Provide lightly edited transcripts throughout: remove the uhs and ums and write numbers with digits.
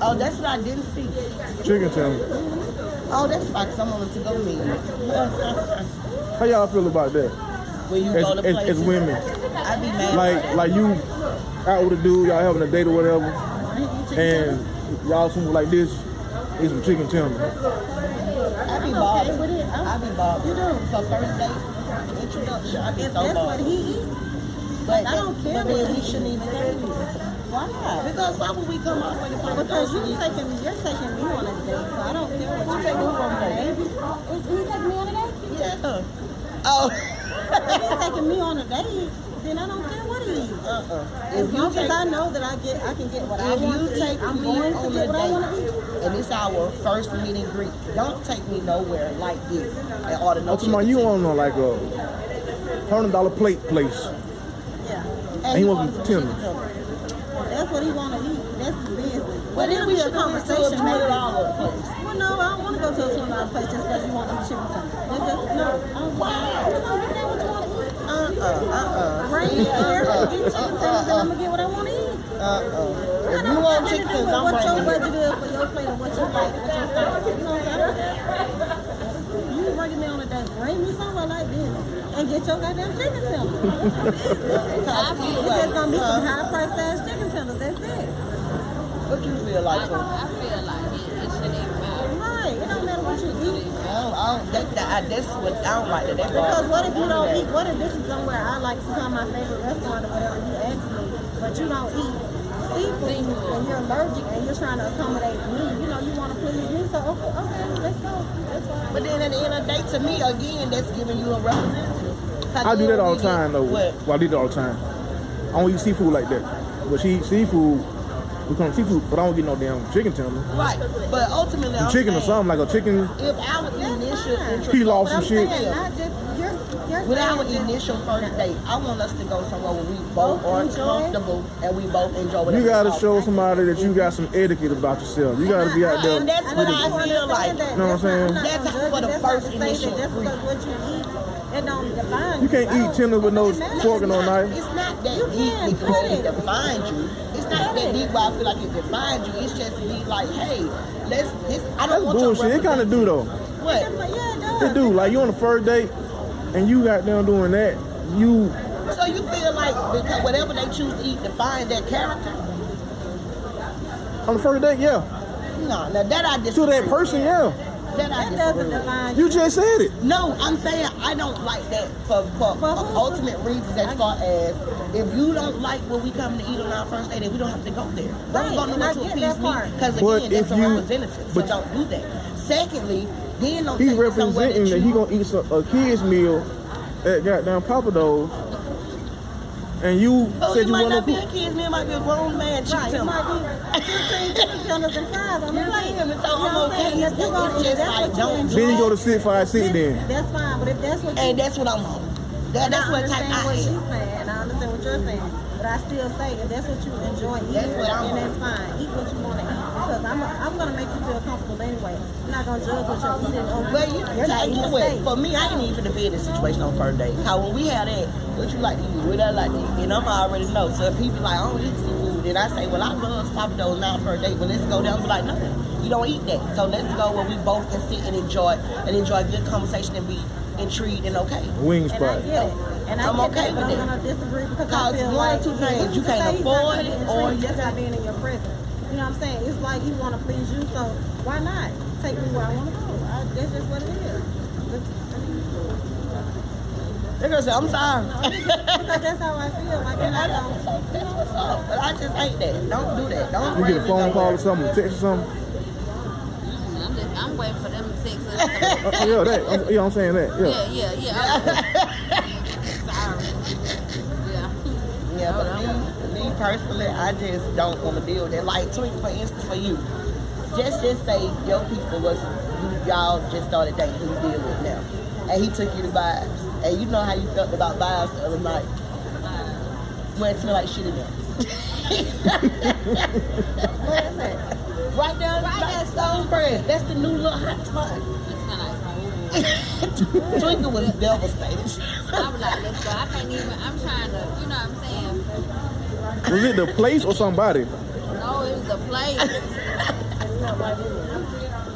Oh, that's what I didn't see. Chicken tender. Oh, that's fine, because I'm on to go meet. How y'all feel about that? When you go to places, as women. I be mad. Like you out with a dude, y'all having a date or whatever, and y'all something like this, eat some chicken tender. I be bothered with it. I be bothered. You do. So first date, introduction, I be so bothered. That's what he eats. But I don't care. But then we shouldn't even say it. Why not? Because why would we come all the way to find? Because you're taking me on a date, so I don't care what you take me on a date. He taking me on a date? Yeah. Oh. If he's taking me on a date, then I don't care what he eats. As long as I know that I can get what I want to eat, I'm going to get what I want to eat. And it's our first meet and greet. Don't take me nowhere like this and order no chicken. You want like a $100 plate place. Yeah. And he wants to tender. That's what he want to eat. That's his business. Well, then we should conversation to $20 place. Well, no, I don't want to go to a $20 place just because you want to eat chicken tender. No. Wow. You know, get what you want to eat. Bring me here, get chicken tenders, and I'm going to get what I want to eat. If you want chicken tenders, I'm bringing it. What your budget is for your plate or what you like, what your style. You know what I'm saying? You bringing me on a date, bring me somewhere like this. And get your goddamn chicken tenders. It's just gonna be some high priced ass chicken tenders. That's it. What you feel like? I feel like it shouldn't even matter. Right. It don't matter what you eat. That's what I don't like that. Because what if you don't eat? What if this is somewhere I like to come my favorite restaurant or whatever? You ask me, but you don't eat seafood and you're allergic and you're trying to accommodate me. You know, you want to please me. So okay, let's go. That's fine. But then at the end of the day, to me, again, that's giving you a representative. I do that all the time, though. What? Well, I do that all the time. I don't eat seafood like that. But she eat seafood. We call it seafood, but I don't get no damn chicken tender. Right. But ultimately, I'm chicken saying, or something, like a chicken. If our initial pilaf some shit. With our initial first date, I want us to go somewhere where we both are comfortable and we both enjoy whatever. You gotta show somebody that you got some etiquette about yourself. You gotta be out there. And that's what I feel like. You know what I'm saying? That's for the first initial greet. It don't define you. Can't eat tender with no fork and no knife. It's not that deep because it defines you. It's not that deep where I feel like it defines you. It's just be like, hey, I don't want bullshit. It kind of do though. What? It do. Like you on the first date and you got them doing that. So you feel like because whatever they choose to eat defines their character? On the first date, yeah. No, now that I disagree. To that person, yeah. That doesn't define you. Just said it. No, I'm saying I don't like that for ultimate reasons as far as if you don't like what we come to eat on our first date, then we don't have to go there. Don't go nowhere to appease me because again, that's a representative. So don't do that. Secondly, then don't he take representing that he gonna eat a kid's meal at goddamn Papa Do's. And you said you might not be a kid's meal, it might be a grown man chicken tender. It might be 15 chicken tenders and fries on the plate. So I'm okay. It's just like, don't do then you go to sit then. That's fine, but if that's what you... And that's what I'm on. That's what type I am. She's saying, and I understand what you're saying. But I still say, if that's what you enjoy eating, then that's fine. Eat what you want to eat. Because I'm going to make you feel comfortable anyway. I'm not going to judge what you're eating. But you're not eating steak. For me, I ain't even to be in this situation on first date. How when we have that, what you like to eat, what I like to eat, and I'm already know. So if people like, I don't eat seafood, then I say, well, I love Papa Do's now for a date, but let's go down and be like, no, you don't eat that. So let's go where we both can sit and enjoy good conversation and be intrigued and okay. Wing spot. And I'm okay with it. I'm going to disagree because I feel like two things. You can't afford it or you just not being in your presence. You know what I'm saying? It's like he want to please you, so why not? Take me where I want to go. That's just what it is. They're going to say, I'm sorry. Because that's how I feel. Like, I don't. That's what's up. But I just hate that. Don't do that. Don't you get a phone call or something, text or something? I'm waiting for them to text us. I'm saying that. Yeah. Yeah, but me personally, I just don't want to deal with it. Like, for instance, for you, just say your people y'all just started dating, who you deal with now, and he took you to Vibes, and you know how you felt about Vibes the other night, where it smelled like shit in there. Where is that? Right down that Stone Press. That's the new little hot spot. Twinkle was devastated. I was like, let's go. I can't even, I'm trying to, you know what I'm saying? Was it the place or somebody? No, it was was a place. It's not like it.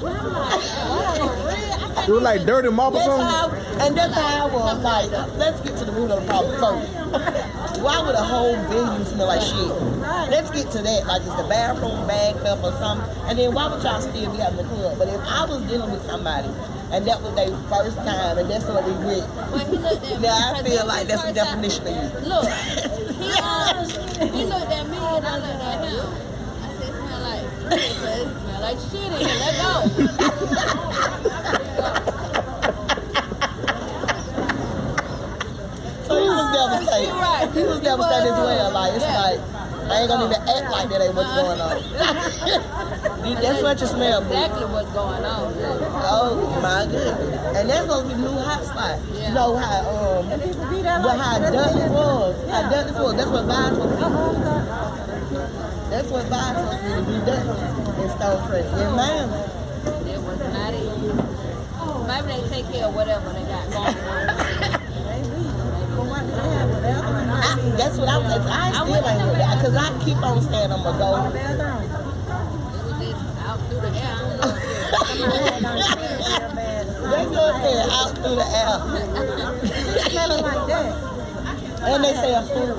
Well, I'm like, wow, It was like dirty mop or something. That's how I was like, let's get to the root of the problem first. Why would a whole venue smell like shit? Let's get to that. Like, is the bathroom bagged up or something? And then why would y'all still be having the club? But if I was dealing with somebody and that was their first time and that's what we with, Well, he looked at me. now I feel like that's the definition of you. Look, he looked at me and I looked at him. I said, it smell like shit in here. Let go. So he was devastated. Right. He was devastated as well. Like, it's like, I ain't gonna even act like that ain't what's going on. That's what you smell, boo. Exactly what's going on. Oh my goodness. And that's supposed to be the new hot spot. Yeah. You know how how Dudley was. How Dudley was. That's what Vibes was. That's what Vibes was to be Dudley in Stone Creek. Yes, ma'am. It was not easy. Maybe they take care of whatever they got going on. That's what I'm saying. I still ain't with that because I keep on saying I'm gonna go. It was just out through the air. They go there out through the air. smelling like that. And they say a food.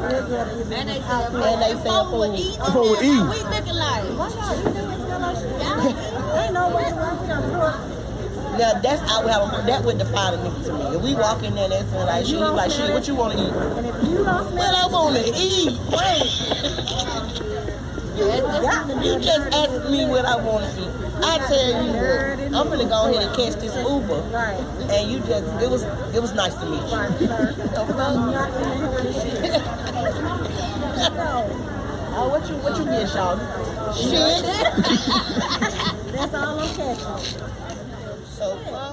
And they said, And they say a food. Before we eat. we looking like. Why y'all eating and smell like shit? Ain't no way we got Now that's how that would define a nigga to me. If we walk in there and they smell like shit, you like shit, what you wanna eat? And if you don't smell Well, I wanna eat. Wait. You just asked me what I wanna eat. I tell you what, I'm gonna go ahead and catch this Uber. right. And you just it was nice to meet you. Oh, what you get, Sean? Shit. That's all I'm catching. So far.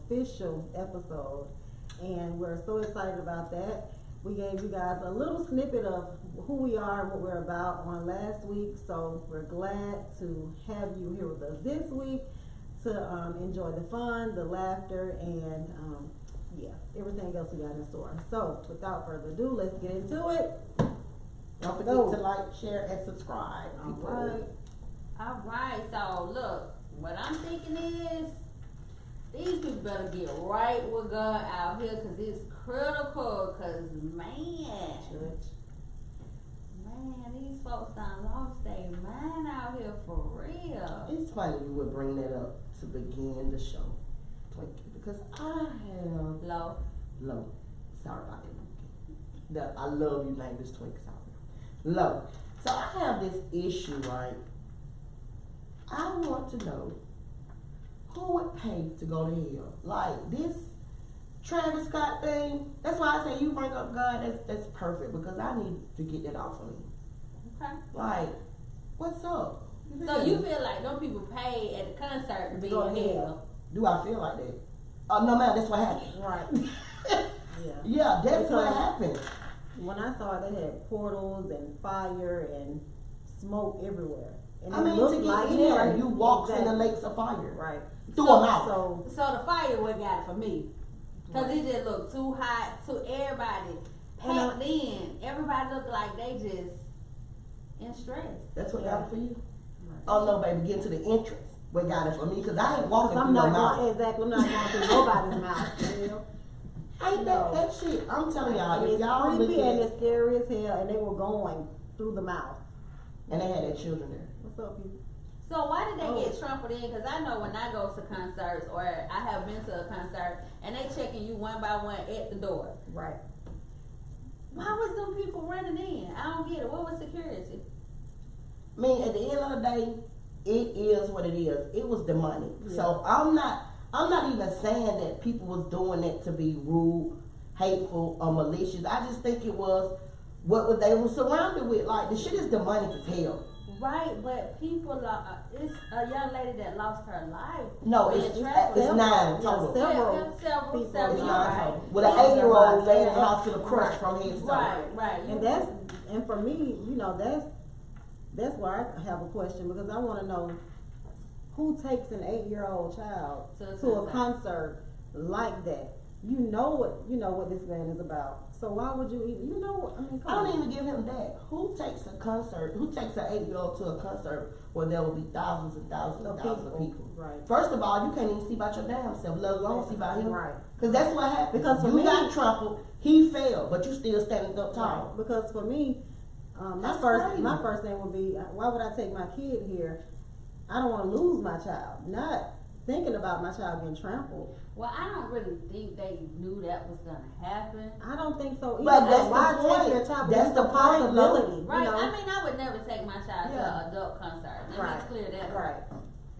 Official episode, and we're so excited about that. We gave you guys a little snippet of who we are and what we're about on last week, so we're glad to have you here with us this week to enjoy the fun, the laughter, and everything else we got in store. So without further ado, let's get into it. Don't forget to like, share, and subscribe. All right. So look, what I'm thinking is, these people better get right with God out here, because it's critical, because man, these folks done lost their mind out here for real. It's funny you would bring that up to begin the show, Twinkie, because I have low. Sorry about that. I love you, name this Twinkie. Low. So I have this issue, right? I want to know, who would pay to go to hell? Like this Travis Scott thing. That's why I say you bring up God. That's perfect, because I need to get that off of me. Okay. Like, what's up? So you feel like those people pay at the concert to be in hell? Do I feel like that? Oh no, man. That's what happened. Right. Yeah, that's what happened. When I saw it, they had portals and fire and smoke everywhere. And I mean, to get in there, you walk in the lakes of fire. Right. Through a mouth. So the fire what got it for me. Because it just looked too hot to everybody. Packed in. Everybody looked like they just in stress. That's what got it for you? Right. Oh no, baby, get to the entrance. What got it for me? Because I ain't walking through no mouth. Exactly, I'm not going through nobody's mouth. Ain't that shit? I'm telling y'all, if y'all creepy look at and it's scary as hell, and they were going through the mouth. And they had their children there. What's up, people? So why did they get trampled in? Because I know when I go to concerts, or I have been to a concert, and they checking you one by one at the door. Right. Why was them people running in? I don't get it. What was security? I mean, at the end of the day, it is what it is. It was demonic. Yeah. So I'm not even saying that people was doing it to be rude, hateful, or malicious. I just think it was what they were surrounded with. Like, the shit is demonic as hell. Right, but people it's a young lady that lost her life. No, it's 9 total. Several. Right. With an 8-year-old laying in the hospital crushed from head to toe. Right. And for me, that's why I have a question, because I want to know who takes an 8-year-old child to a concert like that. You know what this man is about. So why would you even, I don't even give him that. Who takes an 8-year-old to a concert where there will be thousands and thousands and thousands of people? Right. First of all, you can't even see about your damn self, let alone see about him. Right. Because that's what happened. Because you got trampled, he fell, but you still standing up tall. Right. Because for me, my first thing would be, why would I take my kid here? I don't want to lose my child. Not thinking about my child getting trampled. Well, I don't really think they knew that was going to happen. I don't think so either. But that's the point. That's the possibility. Right. I mean, I would never take my child to an adult concert. Let me clear that. Right.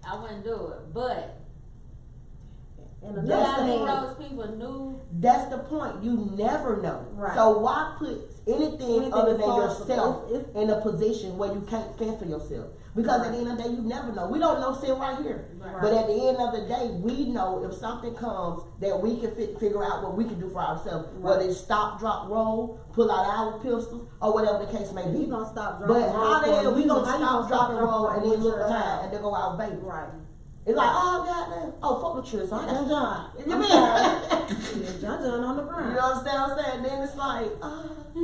I wouldn't do it. But those people knew. That's the point. You never know. Right. So why put anything other than yourself in a position where you can't fend for yourself? Because at the end of the day, you never know. We don't know sitting right here. Right. But at the end of the day, we know if something comes that we can figure out what we can do for ourselves. Right. Whether it's stop, drop, roll, pull out our pistols, or whatever the case may be. We gonna stop, drop, but how the hell we gonna stop, drop, and roll, and then look behind and then go out baby? Right. It's like, oh goddamn, fuck the church. That's John. You mean? John on the ground. You understand what I'm saying? Then it's like,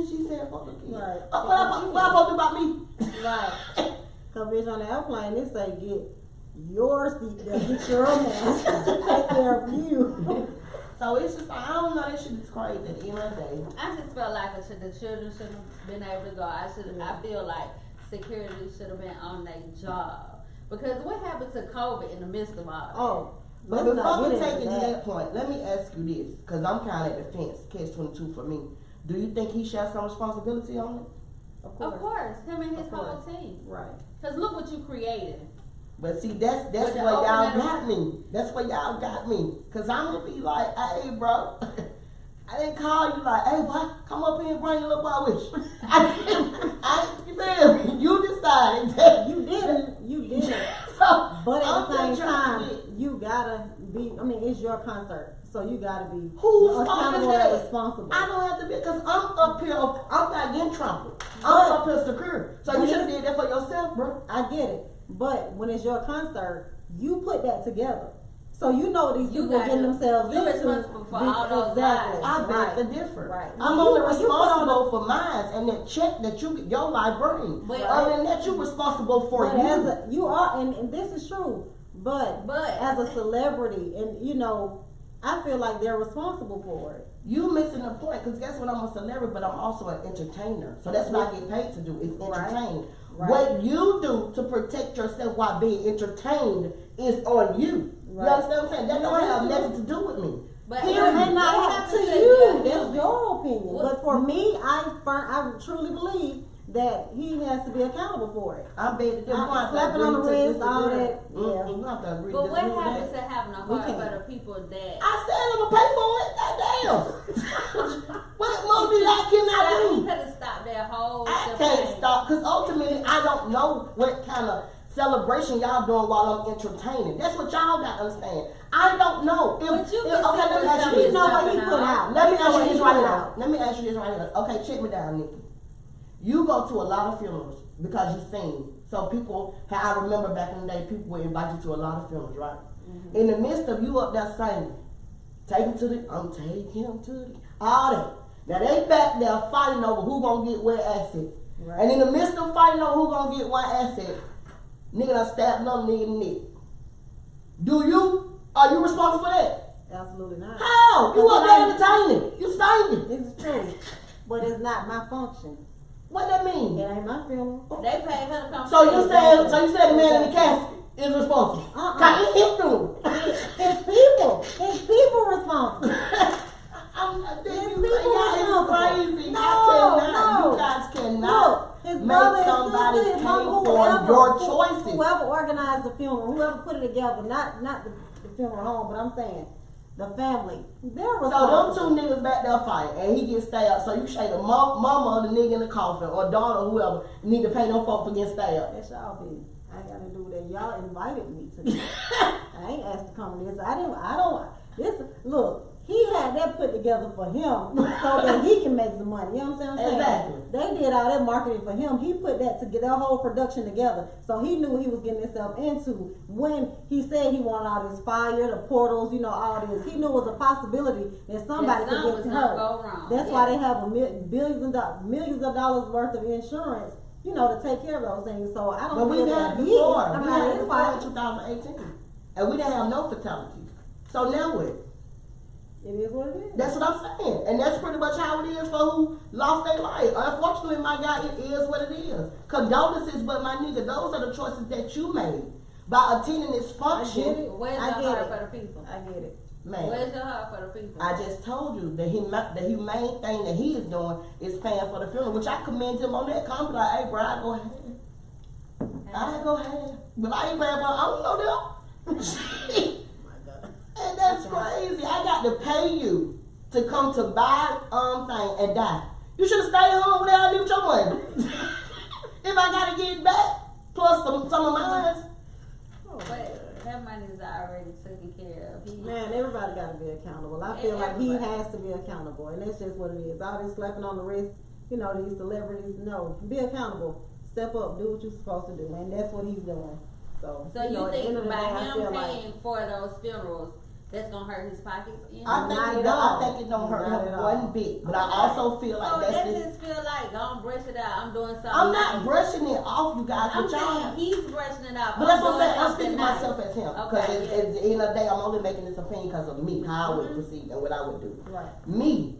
she said fuck the kid. Right. What I supposed to do about me? Right. Cause bitch, on the airplane, they say get your seat, get your mask, take care of you. So it's just like, I don't know, that shit is crazy at the end of the day. I just felt like the children should have been able to go. I feel like security should have been on their job. Because what happened to COVID in the midst of all that? But before we take it to that point, let me ask you this, because I'm kind of at the fence, catch-22 for me. Do you think he should have some responsibility on it? Of course. Him and his whole team. Right. Because look what you created. But see, that's where y'all got me. That's where y'all got me. Because I'm going to be like, hey, bro, I didn't call you like, hey, boy, come up here and bring your little boy with you. You decided that. You didn't. So, but at the same time, you gotta be, it's your concert. So you gotta be accountable and responsible. I don't have to be, because I'm up here, I'm not getting trampled. I'm up here secure. So you should have did that for yourself, bro. I get it. But when it's your concert, you put that together. So you know these people getting themselves into. You're responsible for all those lives. I beg the difference. Right. I'm only responsible for mine and that check that your life brings. But other than that, you're responsible for you. You are, and this is true. But as a celebrity, and I feel like they're responsible for it. You missing the point, because guess what? I'm a celebrity, but I'm also an entertainer. So that's what I get paid to do, is entertain. Right. What you do to protect yourself while being entertained is on you. Right. You understand what I'm saying? That don't have nothing to do with me. But it may not have to you. That's your opinion. But for me, I truly believe that he has to be accountable for it. I bet slapping on the wrist, all that. Yeah. You have to agree. But what happens to having a heart for the people that I said I'm gonna pay for it? Goddamn. What more do I cannot do? He could have stopped that whole I can't stop, because ultimately I don't know what kind of celebration y'all doing while I'm entertaining. That's what y'all got to understand. I don't know. Let me ask you this right here. Okay, check me down, Nikki. You go to a lot of funerals because you sing. So people, I remember back in the day, people would invite you to a lot of funerals, right? Mm-hmm. In the midst of you up there singing, take him to the, all that. Now they back there fighting over who gonna get what asset. Right. And in the midst of fighting over who gonna get what asset, nigga done stabbed another nigga in the neck. Are you responsible for that? Absolutely not. How? You up there entertaining. You singing. It's true. But it's not my function. What that mean? It ain't my feeling. They paid her to come. So you said the man in the casket is responsible. Cause he through. His people responsible. Crazy. No, you guys cannot make somebody Somebody to his paid mama, for your choices. Whoever organized the funeral, whoever put it together, not the funeral home, but I'm saying the family. They're responsible. So them 2 niggas back there fighting, and he gets stabbed. So you say the mama or the nigga in the coffin, or daughter, or whoever, need to pay them folks for getting stabbed. That's y'all business. I ain't got to do with that. Y'all invited me to this. I ain't asked to come to this. Look, he had that put together for him so that he can make some money. You know what I'm saying? Exactly. They did all that marketing for him. He put that to get their whole production together. So he knew what he was getting himself into when he said he wanted all this fire, the portals, all this. He knew it was a possibility that somebody could get hurt. That's why they have millions of dollars worth of insurance, to take care of those things. So I don't. But we've had it before. We had it before in 2018, and we didn't have no fatalities. So now what? It is what it is. That's what I'm saying. And that's pretty much how it is for who lost their life. Unfortunately, my guy, it is what it is. Condolences, but my nigga, those are the choices that you made by attending this function. Where's your heart for the people? I get it. Man, where's your heart for the people? I just told you the humane thing that he is doing is paying for the funeral, which I commend him on that. Come like, hey, bro, I go ahead. I go ahead. But I ain't paying for I don't know them. And that's crazy. I got to pay you to come to buy thing and die. You should have stayed home where I leave your money. If I gotta get it back, plus some of mine. Oh, but that money is already taken care of. Man, everybody gotta be accountable. I feel like he has to be accountable, and that's just what it is. All this slapping on the wrist, these celebrities. No, be accountable. Step up, do what you're supposed to do, and that's what he's doing. So you think by him paying for those funerals, that's gonna hurt his pockets? I think it don't hurt him one bit. But I also feel like just feel like don't brush it out. I'm doing something. I'm not brushing it off, you guys. I'm saying he's brushing it off. But that's what I'm saying. I'm speaking myself as him. Because Okay, at the end of the day, I'm only making this opinion because of me, how I would proceed and what I would do. Right. Me,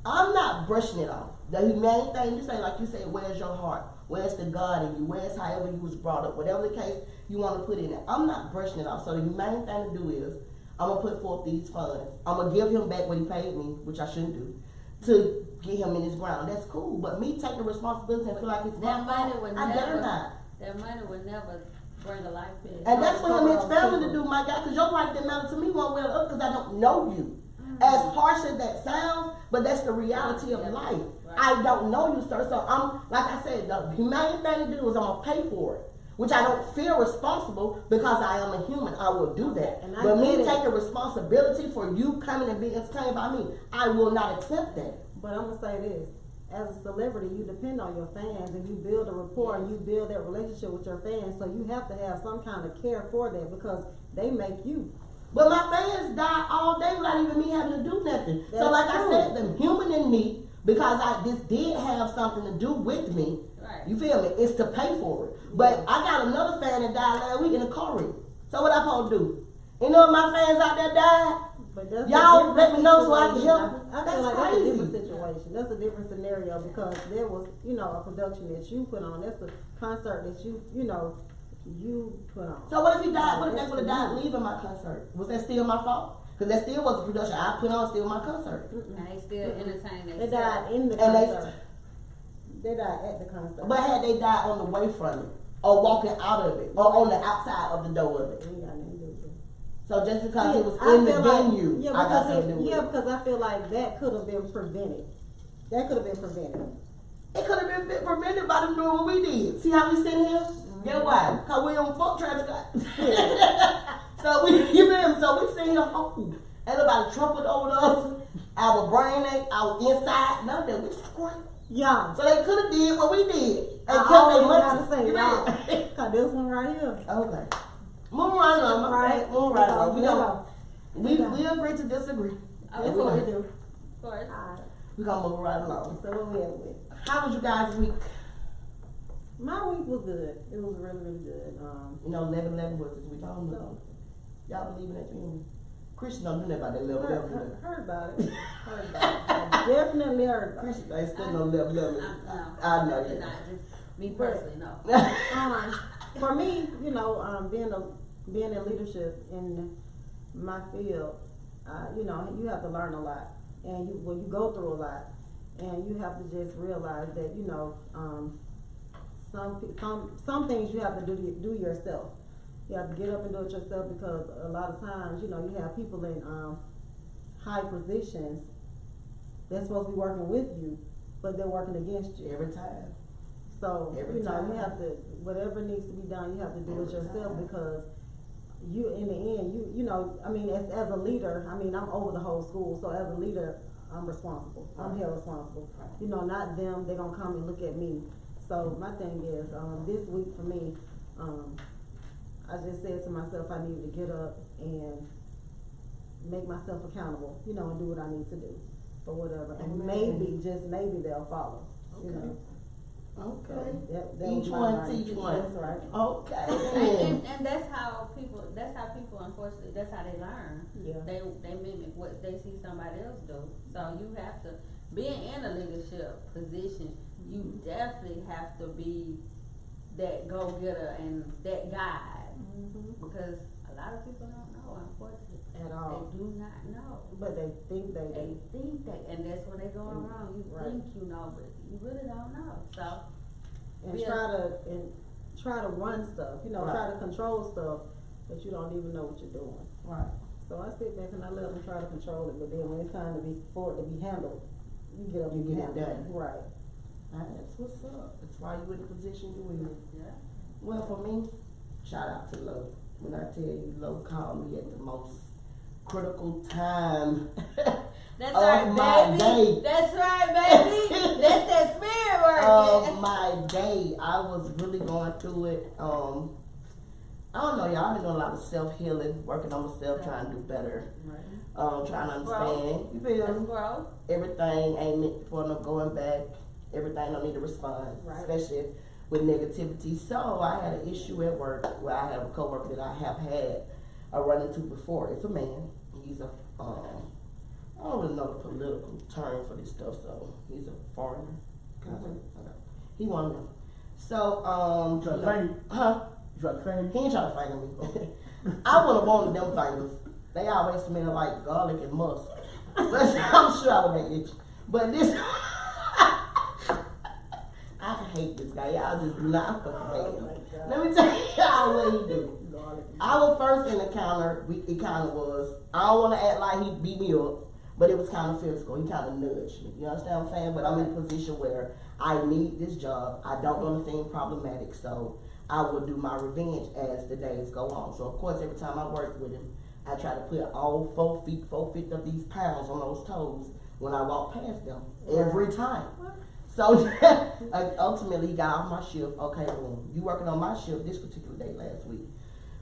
I'm not brushing it off. The humane thing you say, like you said, where's your heart? Where's the God in you? Where's however you was brought up? Whatever the case you want to put in it. I'm not brushing it off. So the humane thing to do is, I'm going to put forth these funds. I'm going to give him back what he paid me, which I shouldn't do, to get him in his ground. That's cool. But me taking responsibility and feel like it's my fault, I better not. That money would never bring a life back. And that's for him and his family to do, my guy, because your life didn't matter to me one way or the other because I don't know you. As harsh as that sounds, but that's the reality of life. Right. I don't know you, sir. So like I said, the humane thing to do is I'm going to pay for it. Which I don't feel responsible because I am a human. I will do that. But me taking responsibility for you coming and being entertained by me, I will not accept that. But I'm going to say this. As a celebrity, you depend on your fans and you build a rapport and you build that relationship with your fans. So you have to have some kind of care for that because they make you. But my fans die all day without even me having to do nothing. So like I said, the human in me, because this did have something to do with me, you feel me? It's to pay for it. But I got another fan that died last week in a car wreck. So what I supposed to do? My fans out there died? But y'all let me know so I can help. I feel like that's a different situation. That's a different scenario because there was, a production that you put on. That's a concert that you put on. So what if he died? What if they would have died leaving my concert? Was that still my fault? Because that still was a production I put on, still my concert. And they still entertain. They died in the concert. They died at the concert. But had they died on the way from it, or walking out of it, or on the outside of the door of it? So just because it was in the venue, I got something to do with it. Yeah, because I feel like that could have been prevented. It could have been prevented by them doing what we did. See how we sitting here? Get why? Because we don't fuck Travis Scott. So we sitting here hoping. Ain't nobody trampled over us. Our brain ain't, our inside, none of that. We screaming. Yeah. So they could have did what we did. And I kept their money. Gotta say, y'all. Cause this one right here. Okay. Move right along. Move right along. We agree to disagree. That's what we do. Of course. We're gonna move right along. So what we at with? How was you guys' week? My week was good. It was really, really good. 11/11 was this week. I don't know. Y'all believe in that thing? Christian don't do that about that 11/11. Heard about it. Definitely heard about it. Christian ain't still no 11/11. I know you. Me personally, no. For me, being in leadership in my field, you have to learn a lot, and you go through a lot, and you have to just realize that some things you have to do yourself. You have to get up and do it yourself because a lot of times, you have people in high positions that's supposed to be working with you, but they're working against you every time. So you have to, whatever needs to be done, you have to do it yourself because you, in the end, as a leader, I'm over the whole school, so as a leader, I'm responsible. I'm held responsible. Not them. They're gonna come and look at me. So my thing is, this week for me, I just said to myself, I need to get up and make myself accountable, and do what I need to do or whatever. And maybe, just maybe, they'll follow. Okay. So each one teach one. That's right. Okay. and that's how people unfortunately, that's how they learn. Yeah. They mimic what they see somebody else do. So you have to, being in a leadership position, you definitely have to be that go-getter and that guide. Because a lot of people don't know, unfortunately. At all. They do not know. But they think they do. They think that, and that's where they're going wrong. You think you know, but you really don't know. So, and try to run stuff, try to control stuff, but you don't even know what you're doing. Right. So I sit back and I let them try to control it, but then when it's time for it to be handled, you get up and get it done. Right. That's what's up. That's why you're in the position you're in. yeah. Well, for me, shout out to Lo. When I tell you, Lo called me at the most critical time That's of right, my baby. day. That's right, baby. That's that spirit work. Of my day. I was really going through it. I don't know, y'all. I've been doing a lot of self-healing, working on myself, trying to do better. Right. Trying to understand. You feel That's me? growth. Everything ain't meant for no going back. Everything don't need a response, especially with negativity. So I had an issue at work where I have a coworker that I have had a run into before. It's a man. He's a I don't really know the political term for this stuff, so he's a foreigner. Okay. He one of them. So You try to find you? Huh? You try to find He you? ain't trying to finger me. I would have wanted them fingers. They always smell like garlic and musk. But I'm sure I would make itch. But this I hate this guy. Y'all just do not fucking hate him. Let me tell y'all what he do. Our first encounter was, I don't want to act like he beat me up, but it was kind of physical. He kind of nudged me. You understand what I'm saying? But I'm in a position where I need this job. I don't want to seem problematic, so I will do my revenge as the days go on. So, of course, every time I work with him, I try to put all 4 feet of these pounds on those toes when I walk past them. Every time. So, ultimately, he got off my shift. Okay, boom. You working on my shift this particular day last week.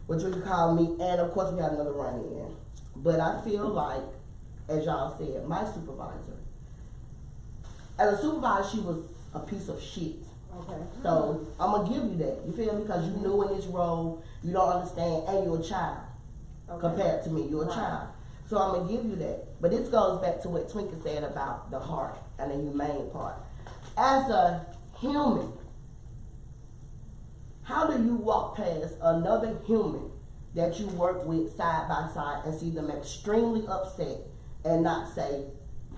Which would call me, and of course we had another run in. But I feel like, as y'all said, my supervisor, as a supervisor, she was a piece of shit. Okay. So I'm gonna give you that. You feel me? Because you new in this role, you don't understand, and you're a child compared to me. You're a child. So I'm gonna give you that. But this goes back to what Twinkie said about the heart and the humane part. As a human, how do you walk past another human that you work with side by side and see them extremely upset and not say,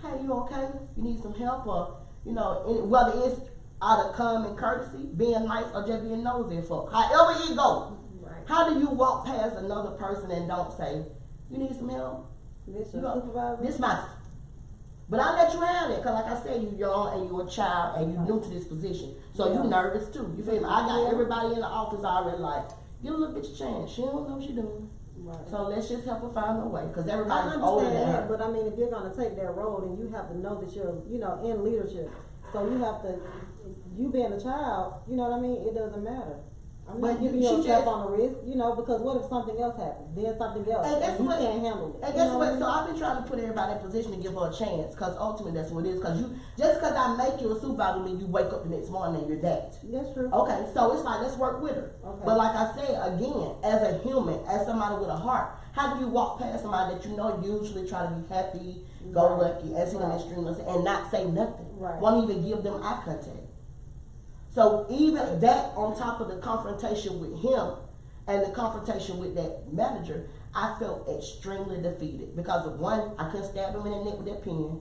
hey, you okay? You need some help? Or, whether it's out of common courtesy, being nice, or just being nosy for however it goes. Right. How do you walk past another person and don't say, you need some help? This your supervisor? This my. But I let you have it, because like I said, you young and you a child and you new to this position. So you nervous too. You feel me? I got everybody in the office already like, give a little bitch a chance. She don't know what she doing. Right. So let's just help her find her way, because I everybody's older than understand her. that, but I mean, if you're going to take that road, then you have to know that you're, in leadership. So you have to, you being a child, you know what I mean? It doesn't matter. I'm not giving you a slap on the wrist, because what if something else happens? Then something else, and you can't handle it. And guess what? So I've been trying to put everybody in a position to give her a chance, because ultimately that's what it is. Because just because I make you a supervisor, mean you wake up the next morning and you're that. That's true. Okay, so it's like, let's work with her. Okay. But like I said, again, as a human, as somebody with a heart, how do you walk past somebody that usually try to be happy, go lucky, and see them extremely, and not say nothing? Right. Won't even give them eye contact. So even that, on top of the confrontation with him and the confrontation with that manager, I felt extremely defeated. Because of one, I couldn't stab him in the neck with that pen.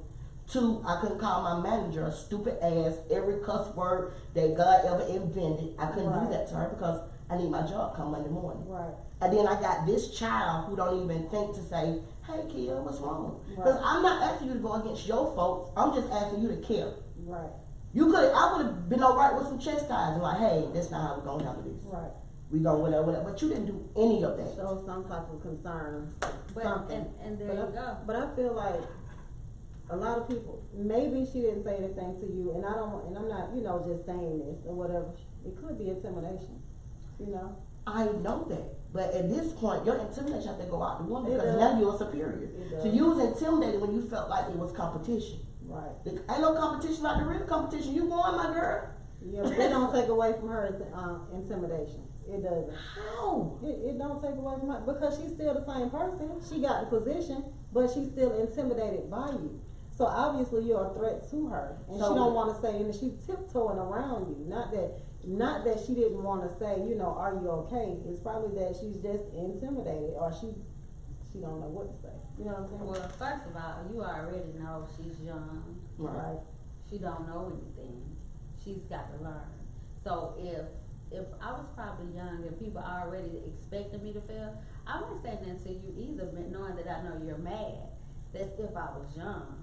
Two, I couldn't call my manager a stupid ass, every cuss word that God ever invented. I couldn't do that to her because I need my job come Monday morning. Right. And then I got this child who don't even think to say, hey, kid, what's wrong? Because I'm not asking you to go against your folks. I'm just asking you to care. Right. I would have been all right with some chastising, like, hey, that's not how we're going to handle this. Right. We going whatever. But you didn't do any of that. Show some type of concern. But, something. and there you go. But I feel like a lot of people, maybe she didn't say anything to you, and I'm not, just saying this or whatever. It could be intimidation, I know that. But at this point, your intimidation have to go out the window because now you're a superior. So you was intimidated when you felt like it was competition. Right. Ain't no competition like the real competition. You won, my girl. Yeah, but it don't take away from her intimidation. It doesn't. How? It don't take away from her because she's still the same person. She got the position, but she's still intimidated by you. So obviously you're a threat to her, and she don't want to say, and she's tiptoeing around you. Not that she didn't want to say, are you okay? It's probably that she's just intimidated, or she don't know what to say. You know what I'm saying? Well, first of all, you already know she's young. Right. She don't know anything. She's got to learn. So if I was probably young and people already expecting me to fail, I wouldn't say nothing to you either, but knowing that I know you're mad. That's if I was young.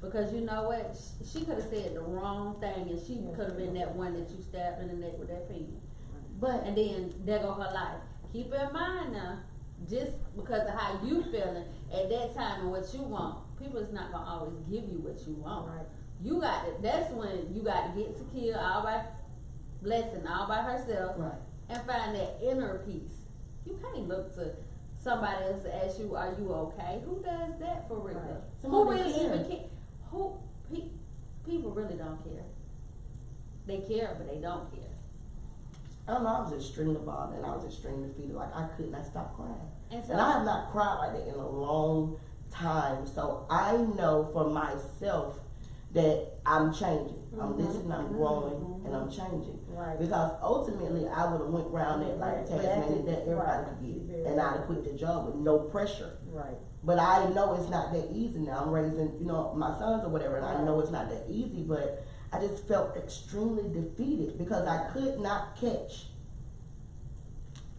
Because you know what? She could have said the wrong thing, and she could have been that one that you stabbed in the neck with that pen. And then there go her life. Keep in mind now, just because of how you feeling at that time and what you want, people is not gonna always give you what you want. Right. You got to. That's when you got to get to kill all by blessing, all by herself, and find that inner peace. You can't look to somebody else to ask you, "Are you okay?" Who does that for real? Right. Who really even care? People really don't care. They care, but they don't care. I don't know, I was extremely bothered and I was extremely defeated. Like, I could not stop crying. And I have not cried like that in a long time. So I know for myself that I'm changing. I'm listening, I'm growing, and I'm changing. Right. Because ultimately, I would have went around that like Tasmania that everybody could get it. And I'd have quit the job with no pressure. Right. But I know it's not that easy now. I'm raising, my sons or whatever, and I know it's not that easy, but I just felt extremely defeated because I could not catch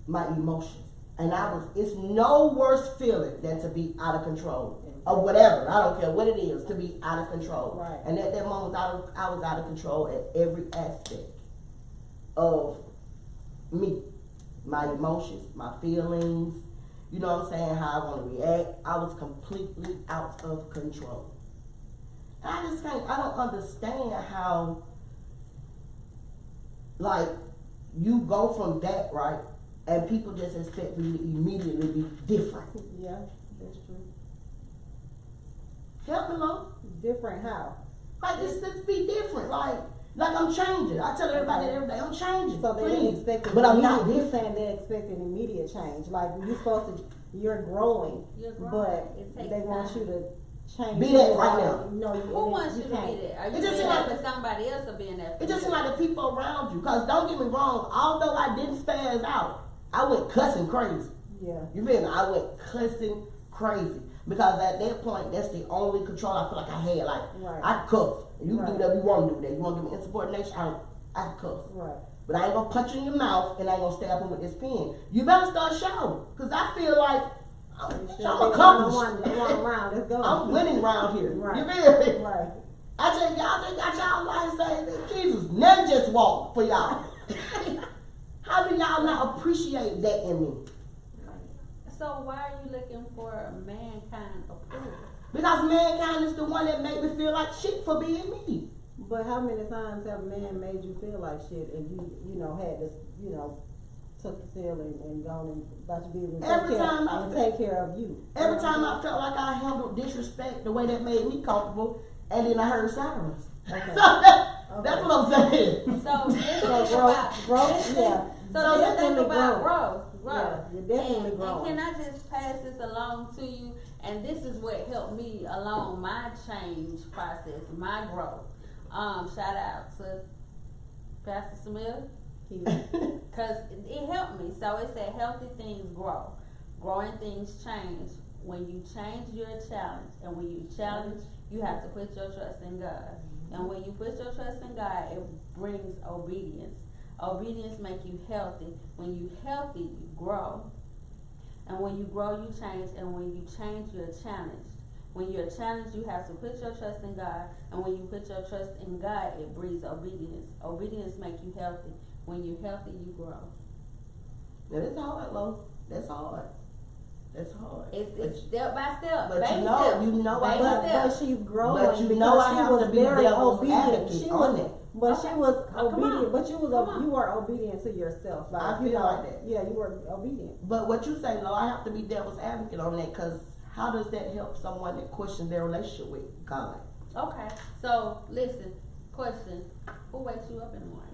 my emotions. And it's no worse feeling than to be out of control. Or whatever, I don't care what it is, to be out of control. Right. And at that moment, I was out of control at every aspect of me. My emotions, my feelings, you know what I'm saying, how I want to react. I was completely out of control. And I don't understand how, like, you go from that, right, and people just expect you to immediately be different. Yeah, that's true. Help me, Lord. Different how? Like, let's be different. Like I'm changing. I tell everybody every day, I'm changing. So they expect, but I'm not different. You're saying they expect an immediate change. Like, you're growing, but they want you to change. Be that right now. No, who wants you to be that? Are you being that for somebody else or being that for It just seems like the people around you. Because don't get me wrong, although I didn't spaz out, I went cussing crazy. Yeah. You feel me? I went cussing crazy. Because at that point, that's the only control I feel like I had. Like, I cuss. You can do whatever you want to do. That you want to give me insubordination, I cuss. Right. But I ain't going to punch you in your mouth and I ain't going to stab him with this pen. You better start shouting. Because I feel like I'm accomplished. I'm winning around here. Right. You feel me? Right. I tell y'all, they got y'all like saying that Jesus never just walked for y'all. How do y'all not appreciate that in me? So why are you looking for mankind approval? Because mankind is the one that made me feel like shit for being me. But how many times have man made you feel like shit and you had this, took the seal and gone and about to be able to take care of you? Every time I felt like I handled disrespect the way that made me comfortable, and then I heard sirens. Okay. So that's what I'm saying. So growth, yeah. So let's think about growth. Yeah, you're definitely growing. And can I just pass this along to you? And this is what helped me along my change process, my growth. Shout out to Pastor Smith, because it helped me. So it said healthy things grow, growing things change. when you change, you're a challenge. And when you challenge, you have to put your trust in God. And when you put your trust in God, it brings obedience. Obedience makes you healthy. When you healthy, you grow. And when you grow, you change. And when you change, you're challenged. When you're challenged, you have to put your trust in God. And when you put your trust in God, it breeds obedience. Obedience makes you healthy. When you're healthy, you grow. That's hard, Lo. That's hard. That's hard. It's step by step. But baby but she's growing. But you know I have to be devil's advocate on it. But she was obedient. But you were obedient to yourself. Like, I feel like that. Yeah, you were obedient. But what you say, Lo, I have to be devil's advocate on that, because how does that help someone that questions their relationship with God? Okay, so listen, question: who wakes you up in the morning?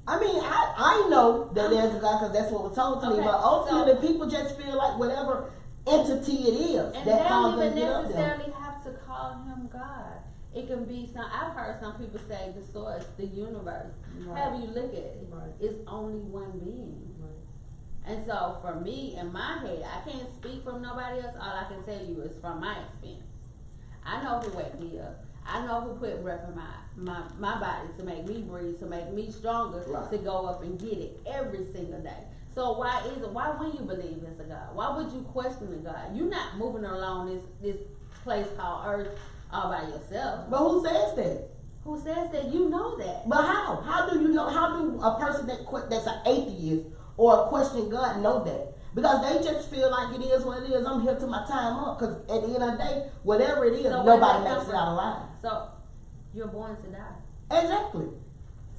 I mean, I know that there's a God, because that's what was told to me. But ultimately, people just feel like whatever entity it is and that they don't calls them even to get up there. necessarily have to call him God. It can be some. I've heard some people say the source, the universe. Right. However you look at it, Right. it's only one being. Right. And so for me, in my head, I can't speak from nobody else. All I can tell you is from my experience. I know who wake me up. I know who put breath in my body to make me breathe, to make me stronger, Right. to go up and get it every single day. So why wouldn't you believe it's a God? Why would you question the God? You're not moving along this place called Earth all by yourself. But who says that? Who says that? You know that. But how? How do you know? How do a person that's an atheist or a question God know that? Because they just feel like it is what it is. I'm here till my time up. Because at the end of the day, whatever it is, So nobody makes it out alive. So you're born to die. Exactly.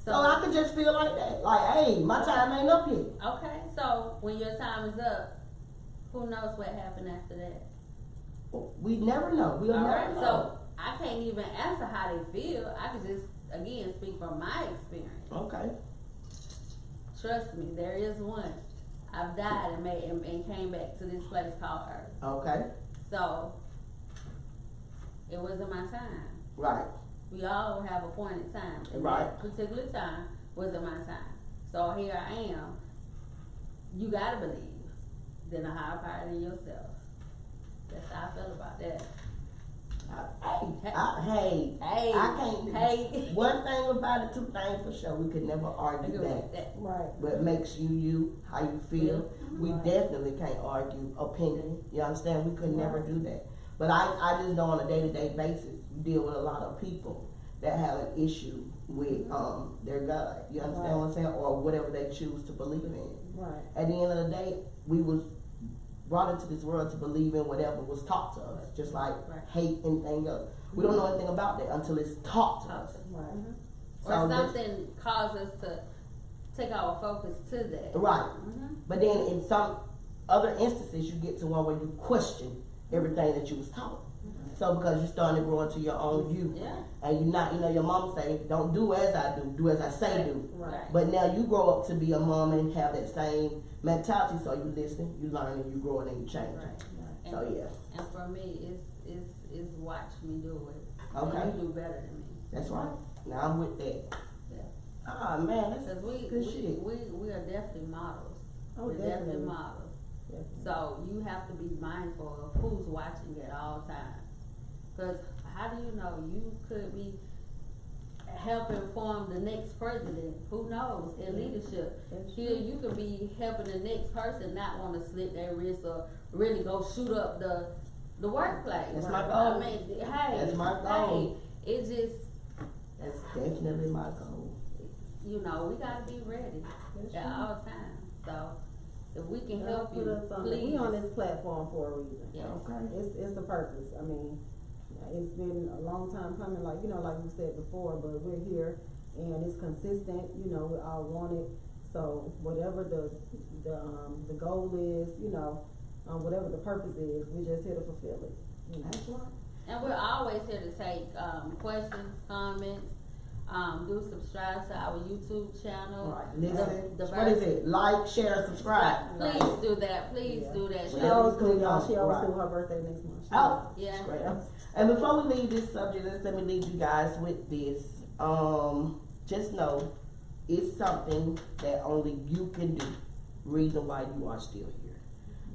So I could just feel like that. Like, hey, my time ain't up yet. Okay, so when your time is up, who knows what happened after that? We never know. We'll never Alright, know. so I can't even answer how they feel. I can just, again, speak from my experience. Okay. Trust me, there is one. I've died and came back to this place called Earth. Okay. So, it wasn't my time. Right. We all have appointed time. And Right. that particular time wasn't my time. So here I am. You gotta believe in a higher power than yourself. That's how I feel about that. Hey, I can't. Hey. One thing about it, two things for sure. We could never argue that. Right. What makes you, how you feel. We Right. definitely can't argue opinion. You understand? We could never do that. But I just know on a day-to-day basis, you deal with a lot of people that have an issue with their God. You understand what I'm saying? Or whatever they choose to believe in. Right. At the end of the day, we was brought into this world to believe in whatever was taught to us, just like hate and anything else. We don't know anything about that until it's taught to us. Right. Or something causes us to take our focus to that. Right. But then in some other instances, you get to one where you question everything that you was taught. So because you're starting to grow into your own view. Yeah. And you're not, your mom say, don't do as I do as I say do. Right. But now you grow up to be a mom and have that same mentality, so you listen, you learn, and you grow and you change. Right. So yeah. And for me, it's watch me do it. Okay. And you do better than me. That's right. Now I'm with that. Yeah. Ah man, that's Because good shit. we are definitely models. Oh, We're definitely definitely. models. Definitely. So you have to be mindful of who's watching at all times. Because how do you know? You could be helping form the next president. Who knows? In leadership. Here you could be helping the next person not want to slit their wrist or really go shoot up the workplace. That's my goal. I mean, hey, That's my goal. Hey, it just, That's definitely my goal. we gotta be ready at all times. So if we can help you, please. We on this platform for a reason. Yes. Okay. It's the purpose. I mean, it's been a long time coming, like you said before, but we're here and it's consistent. We all want it. So whatever the goal is, whatever the purpose is, we're just here to fulfill it. That's right. And we're always here to take questions, comments. Do subscribe to our YouTube channel. Right. Listen. The What is it? Like, share, subscribe. Please do that. Please do that. She Yeah. always do, y'all. She always Right. do her birthday next month. Oh. Yeah. Straight up. And before we leave this subject, let me leave you guys with this. Just know it's something that only you can do. Reason why you are still here.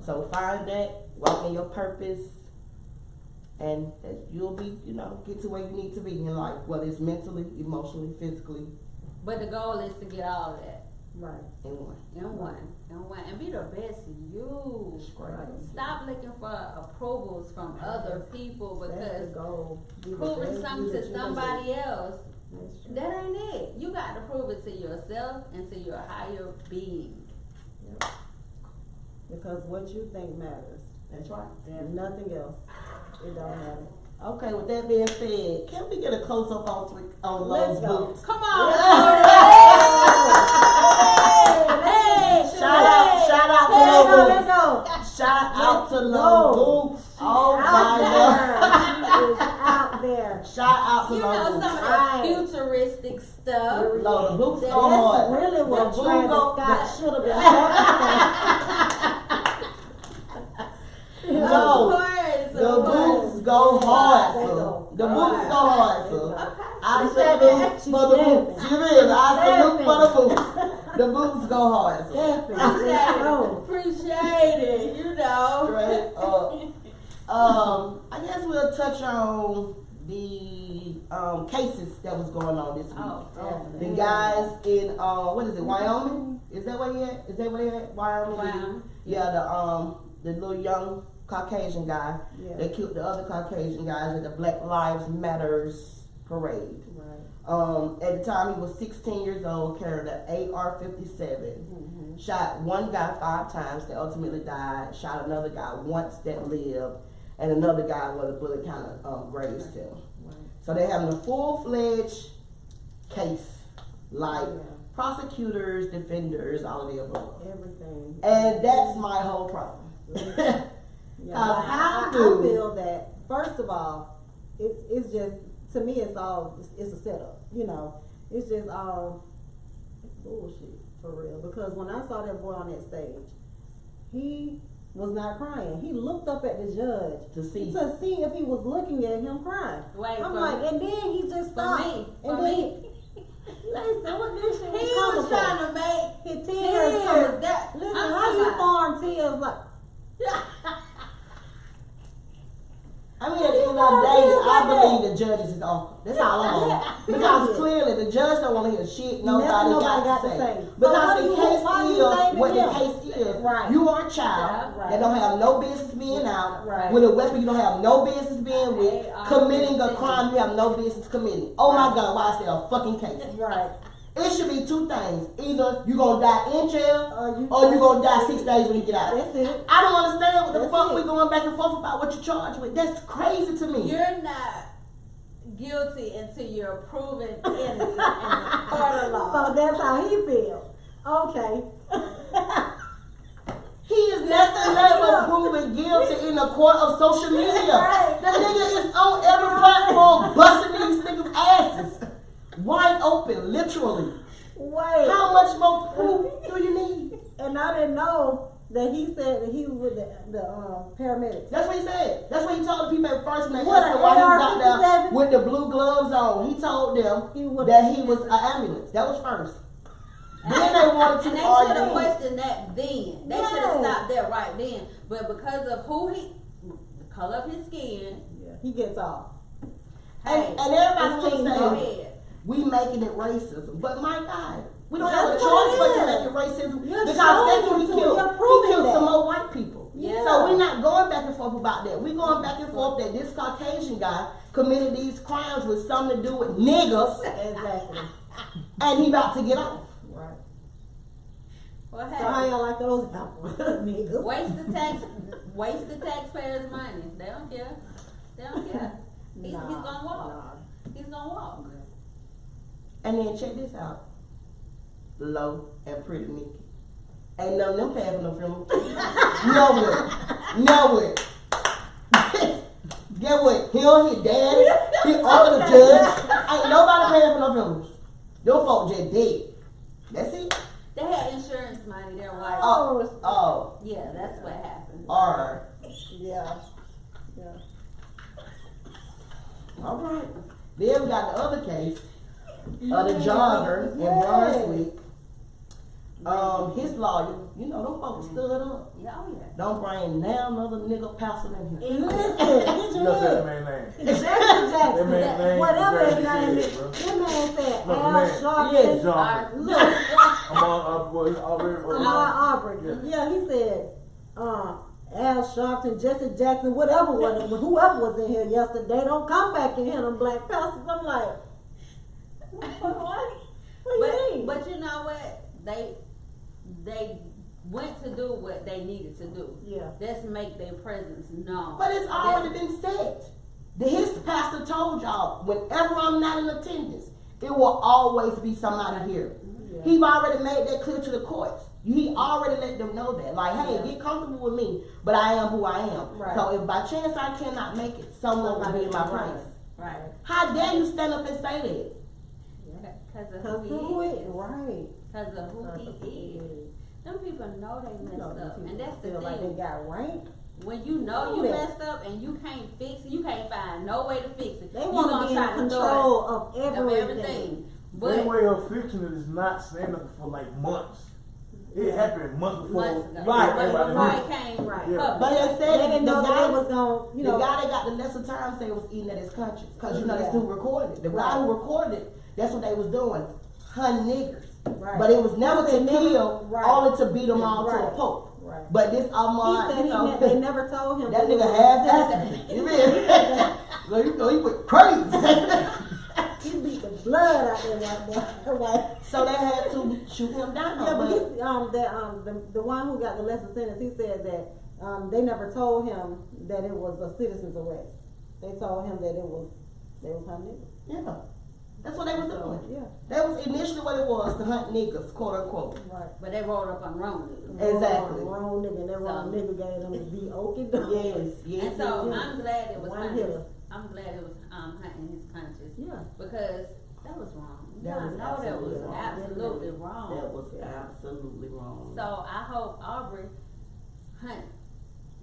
So find that, walk in your purpose, and you'll be, get to where you need to be in life, whether it's mentally, emotionally, physically. But the goal is to get all of that. Right. In one. And be the best you. Right. Stop looking for approvals from other people That's the because goal. proving something to somebody else, that ain't it. You got to prove it to yourself and to your higher being. Yep. Because what you think matters. That's right. And nothing else. It don't matter. Okay, with that being said, can we get a close up on Lowe's boots? Come on. Hey, Shout out to Lowe's boots. Shout out to Lowe's boots. Oh my God. Is out there. Shout out to You Lowe's know boots. some of the futuristic stuff. Lowe's the boots That's go hard. That's really what The Travis boot Scott should have been The boots go hard, sir. The boots go hard, sir. I salute for the boots. You mean? I salute for the boots. The boots go hard, sir. Appreciate it, Straight up. I guess we'll touch on the cases that was going on this week. The guys in what is it, Wyoming? Is that where he at? Is that where he at? Wyoming? Wow. Yeah, the little young Caucasian guy that killed the other Caucasian guys at the Black Lives Matters parade. Right. At the time he was 16 years old, carried an AR-57. Shot one guy 5 times that ultimately died. Shot another guy once that lived, and another guy where the bullet kind of grazed him. Right. So they're having a full-fledged case, like prosecutors, defenders, all of the above. Everything. And that's my whole problem. I feel that first of all, it's just, to me it's a setup. It's just all bullshit for real. Because when I saw that boy on that stage, he was not crying. He looked up at the judge to see if he was looking at him crying. And then he just stopped. Listen, what this shit He was trying to make his tears come. Listen, how you farm tears like? I mean, at the end of the day, I believe the judges is off. That's all I'm on. Because clearly the judge don't want to hear shit nobody got to say. Because the case is what the case is. Right. You are a child that don't have no business being out with a weapon. You don't have no business being with, committing a crime you have no business committing. Oh my God, why is there a fucking case? Right. It should be 2 things. Either you gonna die in jail or you gonna die 6 days when you get out. That's it. I don't understand what the fuck we going back and forth about what you're charged with. That's crazy to me. You're not guilty until you're proven innocent in the court of law. So that's how he feels. Okay. He is nothing less than proven guilty in the court of social media. Right. The nigga is on every platform busting these niggas' asses. Wide open, literally. Wait. How much more proof do you need? And I didn't know that he said that he was with the paramedics. That's what he said. That's what he told the people at first when they What, asked him why he was out there AR-57? with the blue gloves on. He told them that he was an ambulance. That was first. Then they wanted to And they should argue. have questioned that then. They should have stopped there right then. But because of the color of his skin, He gets off. And everybody go wants to say, ahead. we making it racism. But my God, we don't have a That's choice what but it to is. make it racism. You're Because showing that's what he it to killed. you're He proving killed that. some more white people. Yeah. So we're not going back and forth about that. We're going back and forth that this Caucasian guy committed these crimes with something to do with niggas. Exactly. And he about to get off. Right. What So how happened? y'all like those apples? Niggas. Waste the taxpayers' money. They don't care. He's gonna walk. He's gonna walk. And then check this out. Low and Pretty Nikki. Ain't none of them paying for no funeral. Nowhere. Get what? He on his daddy. He under the judge. Ain't nobody paying for no funerals. Them folk just dead. That's it. They had insurance money. They're white. Oh. Yeah, that's what happened. Alright. Yeah. Alright. Then we got the other case of the jogger in Brunswick His lawyer, you know, them folks stood up. Yeah, oh yeah. Don't bring now another nigga pastor in here. And listen, You know that man name. Jackson, That man name. whatever his exactly name is, said, bro. that man said Look, Al man. Sharpton. Yes, John. Look, I'm on, already. Aubrey. Yeah, he said, Al Sharpton, Jesse Jackson, whoever was in here yesterday, don't come back in here, them black pastors. I'm like, what do you mean? But you know what? They went to do what they needed to do. Yeah. Let's make their presence known. But it's already been said. His pastor told y'all, whenever I'm not in attendance, it will always be somebody here. Yeah. He's already made that clear to the courts. He already let them know that. Like, hey, get comfortable with me, but I am who I am. Right. So if by chance I cannot make it, someone will be in my place. Right. How dare you stand up and say that? Because of Because who he is. right. Because of who he is. Them people know they messed up. And that's the feel thing. like they got ranked. When you know you messed up and you can't fix it, you can't find no way to fix it. They you want to be in try control of of everything. everything. Their But way of fixing it is not staying up for like months. It happened months before. months ago. Right, But everybody before knew. it came Right. Yeah. public. But they They said didn't the know that guy, it was going, the guy that got the lesser time said was eating at his conscience. Because you know that's who recorded it. The guy who recorded it, that's what they was doing. Hun niggers. Right. But it was never to They never- kill, right. only to beat them all to a Right. pulp. Right. But this He Ahmad, said you know, they never told him that it nigga was half a assed. You mean? You know, he went crazy. He beat the blood out there, right? So they had to shoot him down. Yeah, but but the one who got the lesser sentence, he said that they never told him that it was a citizen's arrest. They told him that they was hunting niggas. yeah, that's what they was So, doing. yeah, That was initially what it was, to hunt niggas, quote unquote. right. But they rolled up on wrong niggas. Exactly. Wrong nigga, and that wrong So- nigga gave them the be okie doke. Yes, yes. And so yes. I'm glad it was One hunting. hitter. I'm glad it was hunting his conscience. Yeah. Because that was wrong. That was that was absolutely wrong. absolutely wrong. That was absolutely wrong. So I hope Aubrey hunt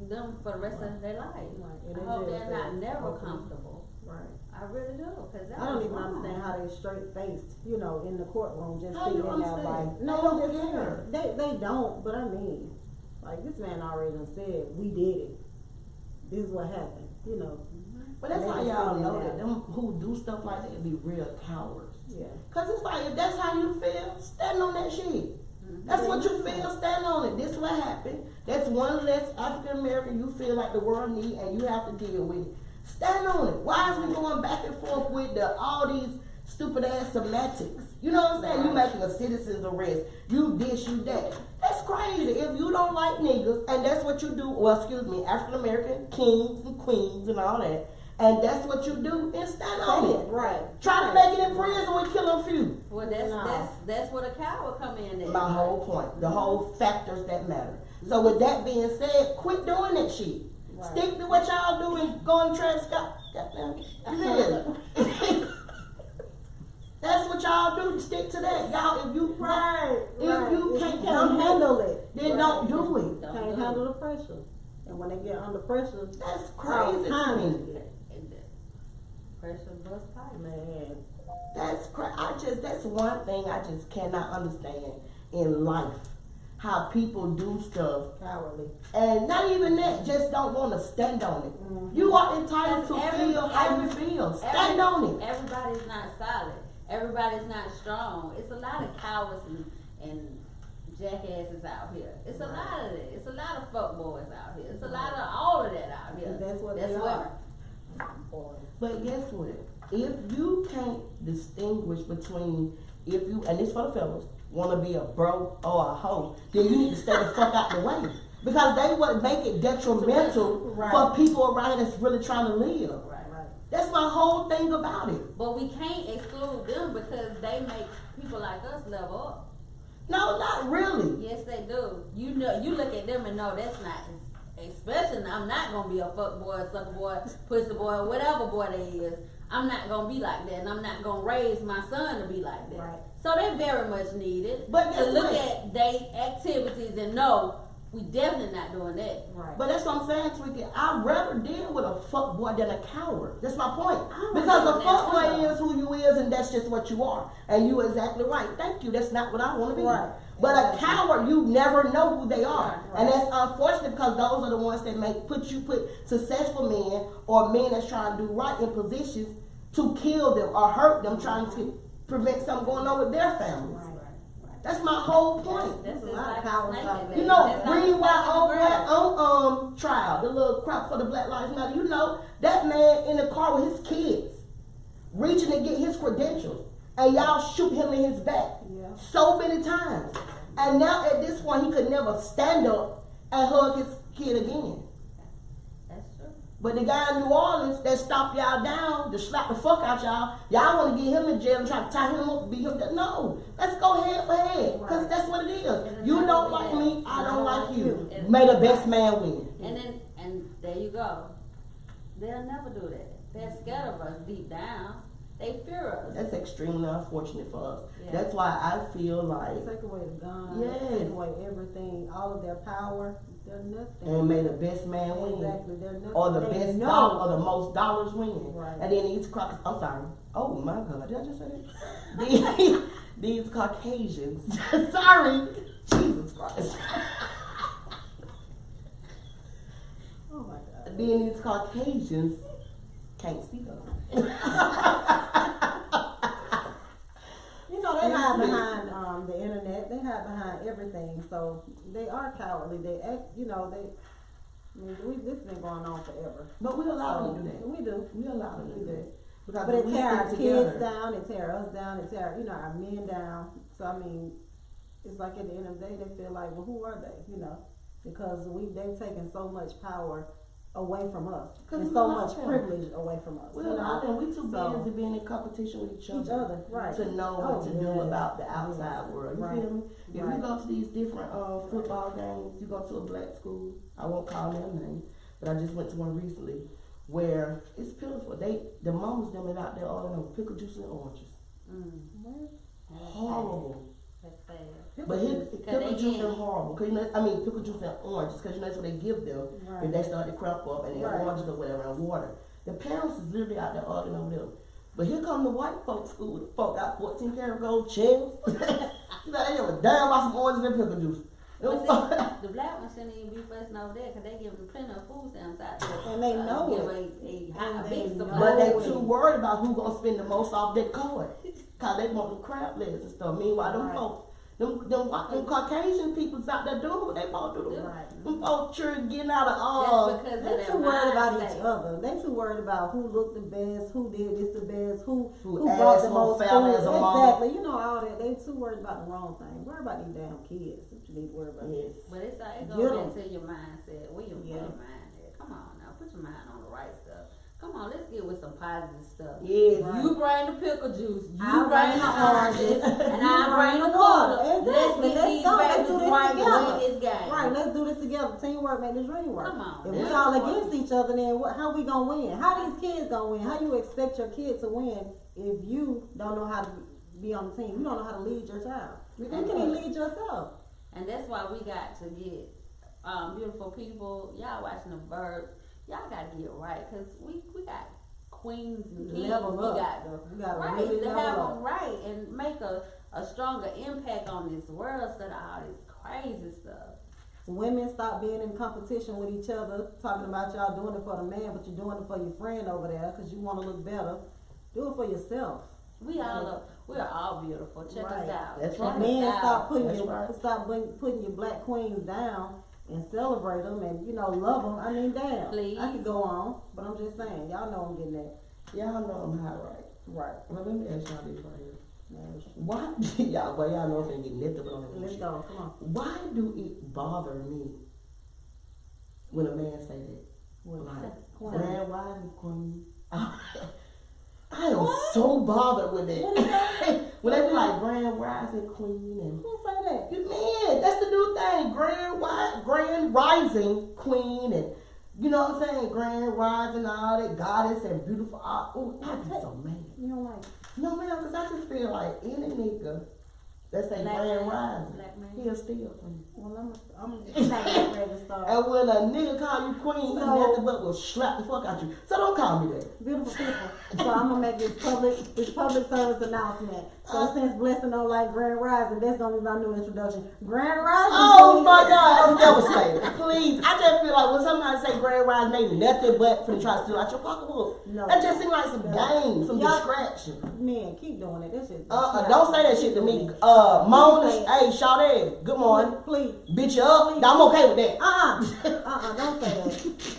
them for the rest of their life. Right. And I they hope did they're say, not never okay. comfortable. Right. I really do, because that I don't was even wrong. understand how they straight faced, in the courtroom, just How sitting you in there understand? like, They no, don't just care. they don't, but I mean, like this man already done said, we did it. This is what happened, But that's They how just y'all sitting know there. that them who do stuff like that be real cowards. Yeah. Cause it's like, if that's how you feel, stand on that shit. That's what you feel, stand on it. This is what happened. That's one less African American you feel like the world need and you have to deal with it. Stand on it. Why is we going back and forth with all these stupid ass semantics? You know what I'm saying? You making a citizen's arrest. You this, you that. That's crazy. If you don't like niggas and that's what you do, well, excuse me, African American kings and queens and all that, and that's what you do, then stand on it. Right. Try to make it in prison and kill a few. Well, that's where the coward come in at. My whole point. The whole factors that matter. So with that being said, quit doing that shit. Right. Stick to what y'all do and go and Travis Scott. Goddamn. You feel? That's what y'all do. Stick to that. Y'all, if you if you can't handle it, then don't do it. Can't handle the pressure. And when they get under pressure, That's crazy to me. Pressure bust pipe. man. That's that's one thing I just cannot understand in life. How people do stuff. Cowardly. And not even that, just don't want to stand on it. Mm-hmm. You are entitled to feel how you feel. Stand on it. Everybody's not solid. Everybody's not strong. It's a lot of cowards and jackasses out here. It's a lot of it. It's a lot of fuck boys out here. It's a lot of all of that out here. And that's what they are. But guess what? If you can't distinguish between and this for the fellas, want to be a bro or a hoe, then you need to stay the fuck out the way. Because they would make it detrimental for people around that's really trying to live. Right. That's my whole thing about it. But we can't exclude them because they make people like us level up. No, not really. Yes, they do. You look at them and know that's not. Especially, I'm not gonna be a fuck boy, sucker boy, pussy boy, whatever boy they is. I'm not gonna be like that, and I'm not gonna raise my son to be like that. Right. So they very much need it. But to guess look what? at their activities and know we definitely not doing that. Right. But that's what I'm saying, Tweaky. I'd rather deal with a fuck boy than a coward. That's my point. I'm Because not a fuck doing that boy is who you is, and that's just what you are. And you exactly right. Thank you. That's not what I want to be. Right. But a coward, you never know who they are. Right. And that's unfortunate because those are the ones that put successful men or men that's trying to do right in positions to kill them or hurt them, trying to prevent something going on with their families. Right. That's my whole point. That's a lot of cowards out there. You know, Green White on trial, the little crap for the Black Lives Matter. You know, that man in the car with his kids, reaching to get his credentials, and y'all shoot him in his back so many times. And now at this point, he could never stand up and hug his kid again. That's true. But the guy in New Orleans that stopped y'all down, to slap the fuck out y'all want to get him in jail and try to tie him up and beat him down. No, let's go head for head, because that's what it is. You don't like me, I don't like you. May the best man win. And there you go. They'll never do that. They're scared of us deep down. They fear us. That's extremely unfortunate for us. Yeah. That's why I feel like take away the guns, take away everything, all of their power. They're nothing. And may the best man win. Exactly, they're nothing. Or the best dollar, or the most dollars win. Right. And then these I'm sorry. Oh my God, did I just say that? these Caucasians. Sorry, Jesus Christ. Oh my God. Then these Caucasians can't see us. You know, they hide behind the internet. They hide behind everything. So they are cowardly. They act, this has been going on forever. But we allow them to do that. We do. We allow them to do that. But it tear our kids down. It tear us down. It tear, our men down. So I mean, it's like at the end of the day, they feel like, well, who are they? Because they've taken so much power away from us, and so much privilege away from us. We too busy being in competition with each other right? To know what to do about the outside world. You feel me? If you go to these different football games, you go to a black school. I won't call their name, but I just went to one recently where it's pitiful. The moms them is out there ordering them pickle juice and oranges. Horrible. That's sad. But pickle juice is horrible. Pickle juice and oranges, because that's what they give them if they start to crop up, and they're oranges or whatever, and water. The parents is literally out there arguing over them. But here come the white folks school. The folk got 14 karat gold chains. They give a damn about some oranges and pickle juice. The black ones shouldn't even be fussing over there, because they give them plenty of food stamps out there. And they know it. But they too worried about who's going to spend the most off their card. Because they want the crab legs and stuff. Meanwhile, them folks, them Caucasian people's out there doing what they supposed to do. Them folks getting out of all. They're too worried about each other. They too worried about who looked the best, who did this the best, who brought the most food. Exactly. All that. They too worried about the wrong thing. Worry about these damn kids. What you need to worry about. Yes. But it goes back to your mindset. Where your mind at? Come on now, put your mind on the right stuff. Come on, let's get with some positive stuff. Yes. You bring the pickle juice, you bring the oranges, and I bring the water. Exactly. Let's do this together. This game. Right, let's do this together. Teamwork make the dream work. Come on. If we all against each other, then how we gonna win? How these kids gonna win? How you expect your kid to win if you don't know how to be on the team? You don't know how to lead your child. You can't even lead yourself. And that's why we got to get beautiful people. Y'all watching the Verbs. Y'all gotta get it right, because we got queens and kings. We got right really to have them right and make a stronger impact on this world instead of all this crazy stuff. Women, stop being in competition with each other, talking about y'all doing it for the man, but you're doing it for your friend over there because you want to look better. Do it for yourself. We are all beautiful. Check us out. That's right. Men, stop putting your black queens down and celebrate them and love them. I mean, damn. Please. I could go on, but I'm just saying, y'all know I'm getting that. Y'all know I'm high, right? Right. Well, let me ask y'all this right here. Why y'all know if they get lifted on it? Let's go. Come on. Why do it bother me when a man say that? Grand Rising Queen. I am so bothered with that. When they be like Grand Rising Queen and who say that? Man, that's the new thing. Grand Rising Queen and you know what I'm saying? Grand Rising, all that goddess and beautiful art. Oh, I be so mad. You don't like? No, man, because I just feel like any nigga They say grand rising. Black man. He'll steal from you. Well, I'm just ready to start. And when a nigga call you queen, he nothing but will slap the fuck out you. So don't call me that. Beautiful people. So I'm gonna make this public service announcement. So since Blessing don't like Grand Rising, that's gonna be my new introduction. Grand Rising. Oh my God, I'm devastated. Please, I just feel like when somebody say Grand Rising, they nothing but for try to steal out your pocketbook. No. That just seems like some game, some distraction. Man, keep doing it. That shit. Don't say that shit to me. Mona, hey, Sade, good morning. Please. Bitch you up? I'm okay with that. Don't say that.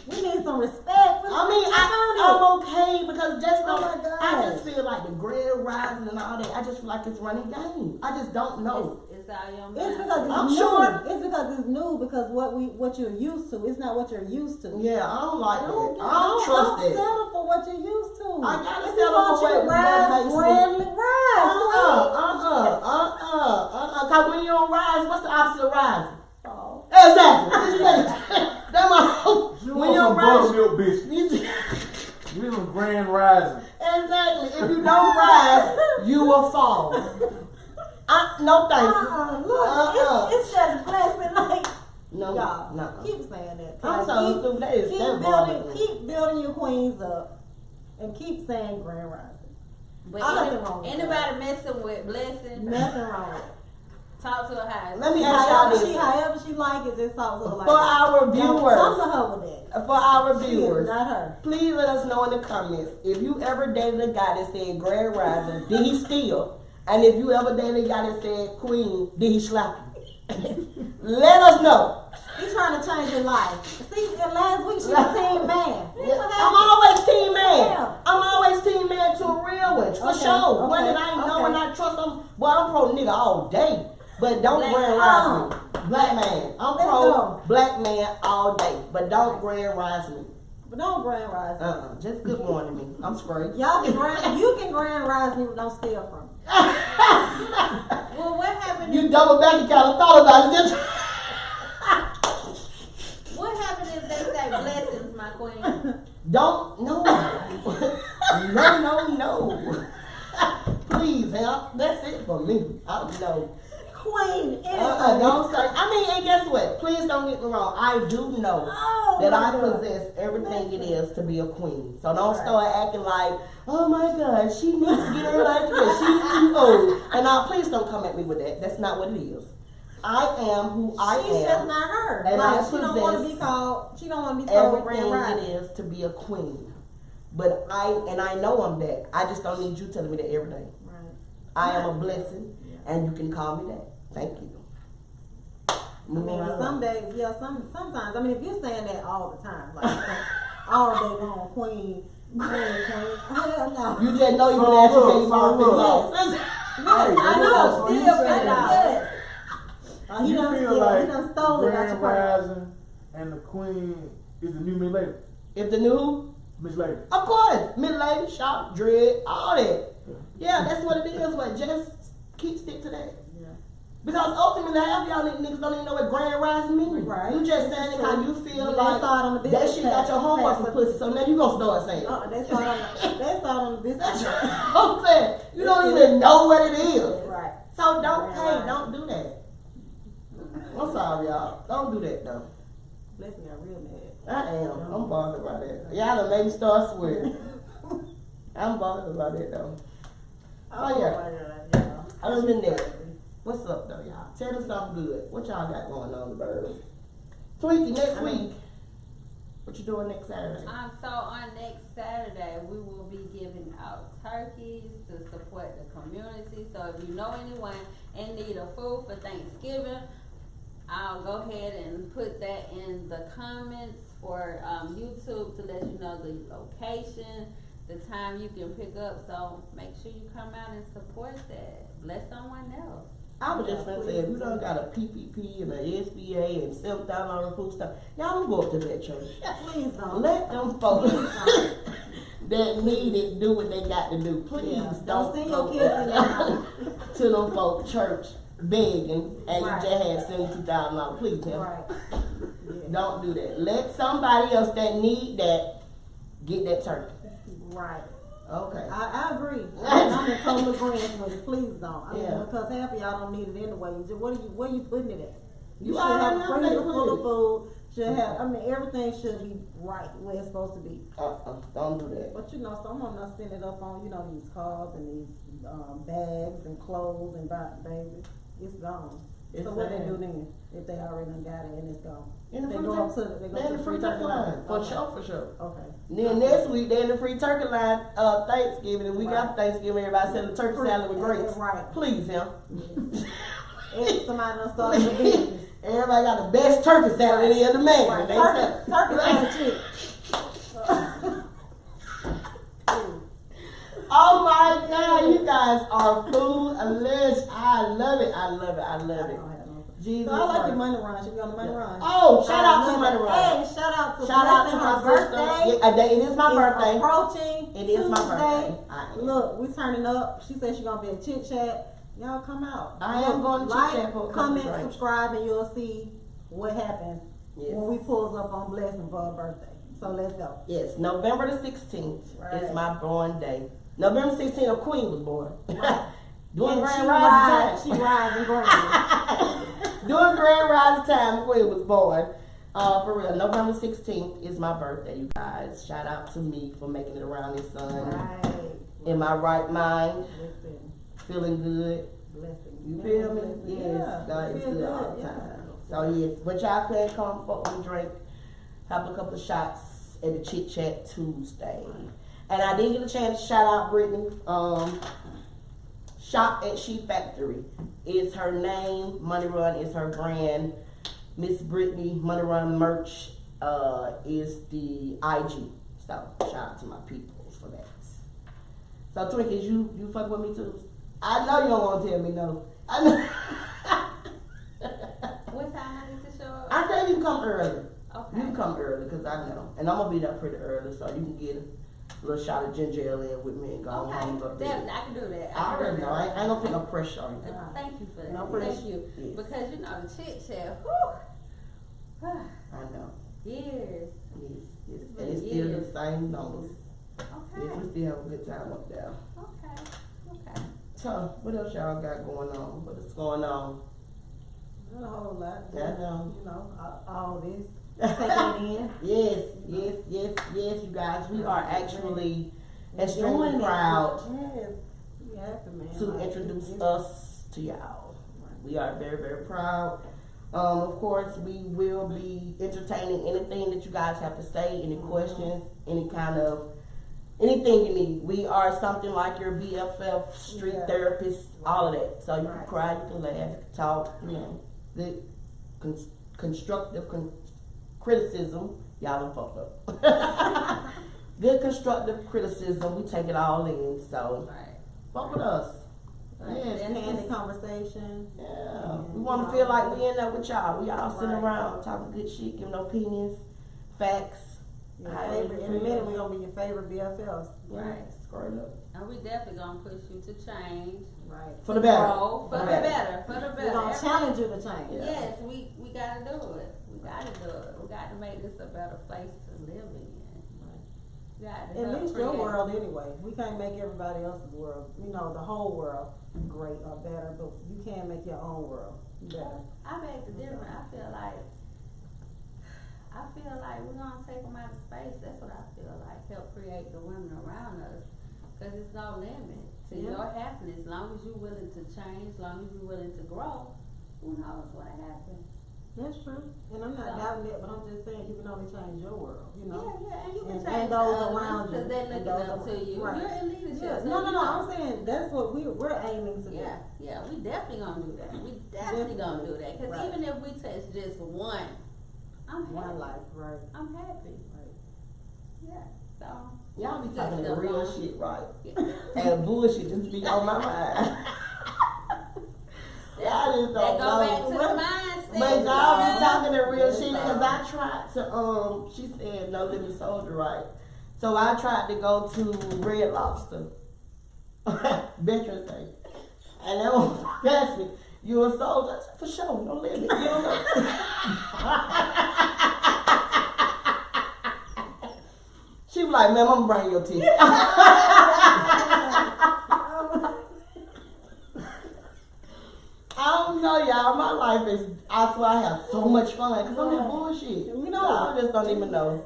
We need some respect. I'm okay because just Oh my God. I just feel like the Grand Rising and all that. I just feel like it's running game. I just don't know. It's all your It's mind. because it's I'm new. sure. It's because it's new. Because what you're used to. It's not what you're used to. Yeah, I don't like that. I don't Don't trust that. settle for what you're used to. I gotta If settle for you what rise, makes grandly rise. Cause when you don't rise, what's the opposite of rising? Oh. Exactly. That's my when you don't rise. Buttermilk biscuits. We some grand rising. Exactly. If you don't rise, you will fall. No thank you. Look, it's just blessing. Like, No, y'all, no. keep saying that. I'm so stupid. That is so boring. Keep building your queens up, and keep saying grand rising. But Nothing wrong with anybody messing with Blessing, Nothing wrong with it. talk to her how. Let me ask y'all this. However she like it, just talk to her like For that. our Come to viewers, her with that. for our She is viewers, not her. please let us know in the comments if you ever dated a guy that said grand rising, did he steal? And if you ever dated a guy that said queen, did he slap you? Let us know. He's trying to change your life. See, last week she was team man. I'm always team man. Yeah. I'm always team man to a real one, for sure. One that I know and I trust them. Boy, I'm pro nigga all day. But don't grand rise me. Black man. I'm pro black man all day. But don't grand rise me. But don't grand rise me. Just good morning me. I'm straight. Y'all can you can grand rise me, but don't steal from me. Well, what happened? You double back and kind of thought about it. Just What happened if they say blessings, my queen? don't, no. No. Please, help. That's it for me. I don't know. Queen, Don't say. I mean, and guess what? Please don't get me wrong. I do know that I possess everything it is to be a queen. So don't start acting like, oh my God, she needs to get her like this. She's too old. And now, please don't come at me with that. That's not what it is. I am who I am. She's just not her. And like, I she don't want to be called. She don't want to be called grand everything rising. it is to be a queen. But I know I'm that. I just don't need you telling me that every day. Right. I am a blessing, and you can call me that. Thank you. Some days, sometimes. I mean, if you're saying that all the time, like all day long, queen. Hell no. You just know you can actually get Yes, I know. Still, You feel like he done stole it out your grand pocket. rising and the queen is the new Miss Lady. If the new, Miss Lady. of course, mid-lady, short, dread, all that. Yeah, that's what it is. But just stick to that. Yeah. Because ultimately, half y'all niggas don't even know what grand rising means. Right. You just saying it how you feel They like start on the that business shit got your homework for pussy. So now you gonna start saying it. They start on the business. That's what I'm saying. You don't even know what it is. Right. So don't do that. I'm sorry, y'all. Don't do that though. Blessing got real mad. I am. I'm bothered about that. Y'all done made me start swearing. I'm bothered about that though. Oh yeah. Other than that, what's up though, y'all? Tell me something good. What y'all got going on, the birds? Twinkie, next week. What you doing next Saturday? So on next Saturday, we will be giving out turkeys to support the community. So if you know anyone in need of food for Thanksgiving, I'll go ahead and put that in the comments for YouTube to let you know the location, the time you can pick up. So make sure you come out and support that. Bless someone else. I was just gonna say, if you don't got a PPP and an SBA and $7,000 food stuff, y'all don't go up to that church. Please don't. Let them folks that need it do what they got to do. Please don't send go your kids in there. to them folk church begging and Right. you just had $72,000. Please, him. Right. Don't do that. Let somebody else that need that get that turkey. Right. Okay. I agree. I'm in total agreement with it. Please don't. I mean, Yeah. because half of y'all don't need it anyway. Where you putting it at? You You should have already a know where freezer to full put of food. Should have. I mean, everything should be right where it's supposed to be. Don't do that. But some of them not spend it up on these cars and these bags and clothes and baby. It's gone. So what they do then if they already done got it and it's gone? They go to the free turkey line. For sure. Okay. Then next week they're in the free turkey line Thanksgiving, and we got Thanksgiving, everybody selling turkey salad with grapes. Right. Please, him. Yes. Somebody done started a business. Everybody got the best turkey salad in the man. Right. They Turkey salad chick. Oh my God, you guys are foolish. I love it. Jesus. So I like your money run. Should be on the money run. Oh, shout out to Money Run. Hey, shout out to my birthday. Yeah, it is my birthday. Approaching. It is my Tuesday. birthday. Look, we turning up. She said she gonna be a chit chat. Y'all come out. I am going to chit chat for a couple comment, drinks. subscribe, and you'll see what happens when we pulls up on Blessing for her birthday. So let's go. Yes, November the 16th is my born day. November 16th, a queen was born. Doing grand rising time. She rising grand. Doing grand rising time, a queen was born. For real, November 16th is my birthday, you guys. Shout out to me for making it around this sun. Right. In my right mind. Listen. Feeling good. Blessings. You feel me? Blessings. Yes, Yeah. God is Feel good all the yeah. time. So yes, but y'all can come fuck and drink, have a couple of shots at the Chit Chat Tuesday. And I did get a chance to shout out Brittany. Shop at She Factory is her name. Money Run is her brand. Miss Brittany Money Run merch is the IG. So shout out to my people for that. So Twinkies, you fuck with me too? I know you don't want to tell me no. I know. What time I need to show up? I said you can come early. Okay. You can come early because I know. And I'm going to be there pretty early so you can get a little shot of ginger ale in with me and go home and go to bed. Definitely, I can do that. I already know. I ain't going to put no pressure on you. Thank you for that. No pressure. Thank you. Yes. Because the chit chat, I know. years. Yes. And it's still the same numbers. Okay. Yes, we still have a good time up there. Okay. So, what else y'all got going on? What is going on? Not a whole lot. I know. All this. Taking it in. Yes, you guys. We are actually Doing extremely it. proud Yes. We happy, man. to introduce us to y'all. We are very, very proud. Of course, we will be entertaining anything that you guys have to say, any questions, any kind of anything you need. We are something like your BFF, street therapist, all of that. So you can cry, you can laugh, you can talk, the constructive criticism. Y'all done fucked up. Good constructive criticism, we take it all in. So fuck with us. Yes, Candid conversations. Yeah, we want to feel like we in there with y'all. We all sitting around talking good shit, giving opinions, facts. In a minute, we're gonna be your favorite BFFs. Right. Scroll up. And we definitely gonna push you to change. Right. For the better. Grow, for the better. We're gonna challenge you to change. Yes, we gotta do it. We got to make this a better place to live in. At least your world anyway. We can't make everybody else's world, the whole world great or better, but you can make your own world better. I beg to differ. I feel like we're gonna take them out of space. That's what I feel like. Help create the women around us, because it's no limit to your happiness. As long as you're willing to change, as long as you're willing to grow, who knows what happens. That's true. And I'm not doubting it, but I'm just saying you can only change your world, Yeah, and you can and change those others around you. because they're looking up to you. Right. You're in leadership. Yeah. No. I'm saying that's what we're aiming to do. Yeah, we definitely gonna do that. We definitely gonna do that. Because even if we touch just one, I'm happy. One life, right? I'm happy. Right. Yeah. So Y'all be talking the real shit, right? Yeah. And bullshit just be on my mind. Y'all just don't go back to know. the mindset. But y'all be talking the real shit because I tried to, she said no living soldier, right? So I tried to go to Red Lobster, Veterans Day. And that one asked me, you a soldier? I said, for sure, no limit. You don't know. She was like, man, I'm gonna bring your ticket. life is, I swear I have so much fun because I'm in bullshit. You know, I just don't even know.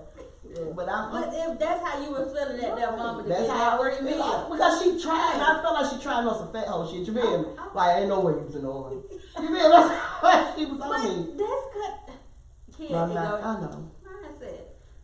But if that's how you was feeling at that moment, that's how I was feeling. Because she tried, and I felt like she tried on some fat hoe shit. You feel me? Like, ain't no way you was in on. You feel me? That's why she was on me. That's good. Kid, I know.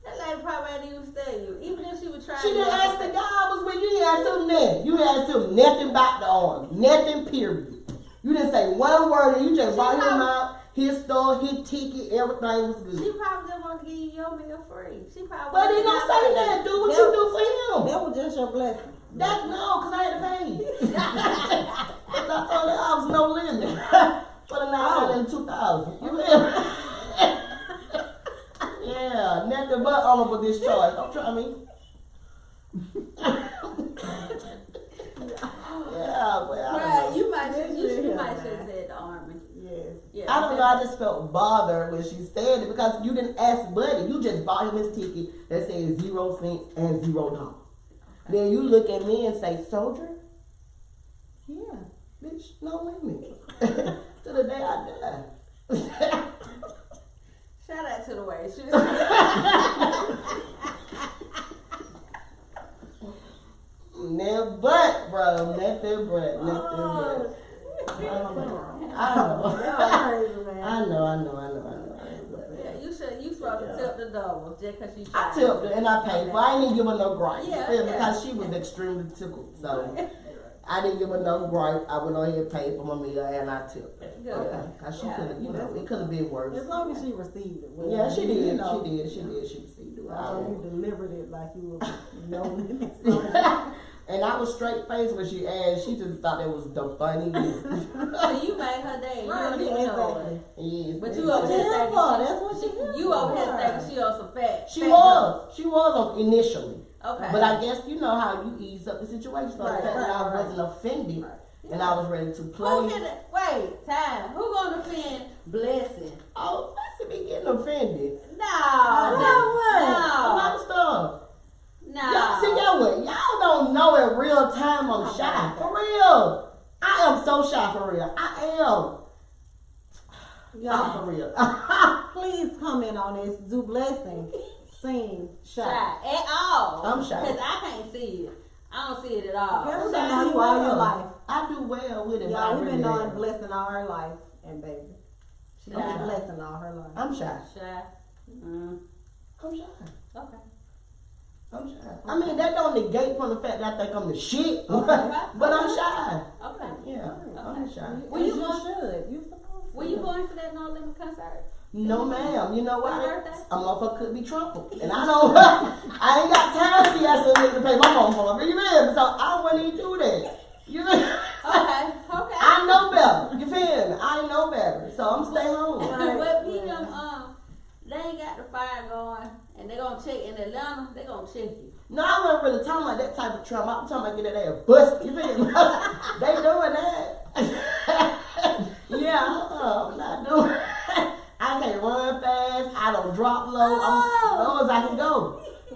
That lady probably ain't even stay you. Even if she was trying She didn't ask the guy I was with. You didn't ask him nothing. You didn't ask him nothing about the arm. Nothing, period. You didn't say one word, and you just brought him out. His store, his ticket, everything was good. She probably just want to give you your meal free. She probably. But he don't say that. Do what you do for him. That was just your blessing. That no, because I had to pay. I told her I was no limit for the 900 2000. You feel me? Yeah, nothing but honorable discharge. Don't try me. Yeah, well, right, you might have said the army. Yes. Yeah, I don't know. I just felt bothered when she said it because you didn't ask Buddy. You just bought him his ticket that says 0 cents and $0. Then you look at me and say, "Soldier." Yeah, bitch, no limit. To the day I die. Shout out to the way she Nothing but, bro. Nothing but. I know. Yeah, you supposed to tip the double just because you I tried. tipped her and I paid for. I didn't give her no gripe. Yeah, Because she was extremely tickled. So I didn't give her no gripe. I went on here and paid for my meal and I tipped her. Yeah. Because she could have, it could have been worse. As long as she received it. Well, Yeah, she did. You know, She received it. you delivered it like you were no limit. And I was straight faced when she asked. She just thought it was the funniest. So you made her day. You don't even know it. Yes, But you over here thinking That's what she did. you over here thinking she on some fat. She was initially. Okay. But I guess you know how you ease up the situation. So the fact that I wasn't offended and I was ready to play. Wait, time. Who gonna offend Blessing? Oh, Blessing be getting offended. No. A lot of stuff. No. Y'all see what? Y'all don't know in real time I'm shy. For real. I am so shy for real. I am. Y'all, for real. please comment on this. Do Blessing seem shy? At all. I'm shy. Because I can't see it. I don't see it at all. Girl, we've been knowing you all your life. I do well with it. Y'all, we've been really knowing Blessing all her life. And baby, she's been shy. Blessing all her life. I'm shy. Shy. I'm shy. Okay. I'm shy. I mean, that don't negate from the fact that I think I'm the shit. Okay. But I'm shy. Okay. Yeah, I'm shy. Well, you should. You supposed to. Were you going to that No Limit concert? No, ma'am. You know what? Your birthday? A motherfucker could be trampled. And I don't, I ain't got time to be asking niggas to pay my phone for me. You feel me? So I wouldn't even do that. You feel me? Okay. I know better. You feel me? I know better. So I'm stay home. But they ain't got the fire going, and they gonna check in Atlanta. They gonna check you. No, I wasn't really talking about that type of trauma. I'm talking about get that ass busted. You feel me? They doing that. Yeah, I'm not doing I can't run fast. I don't drop low. I'm as low as I can go.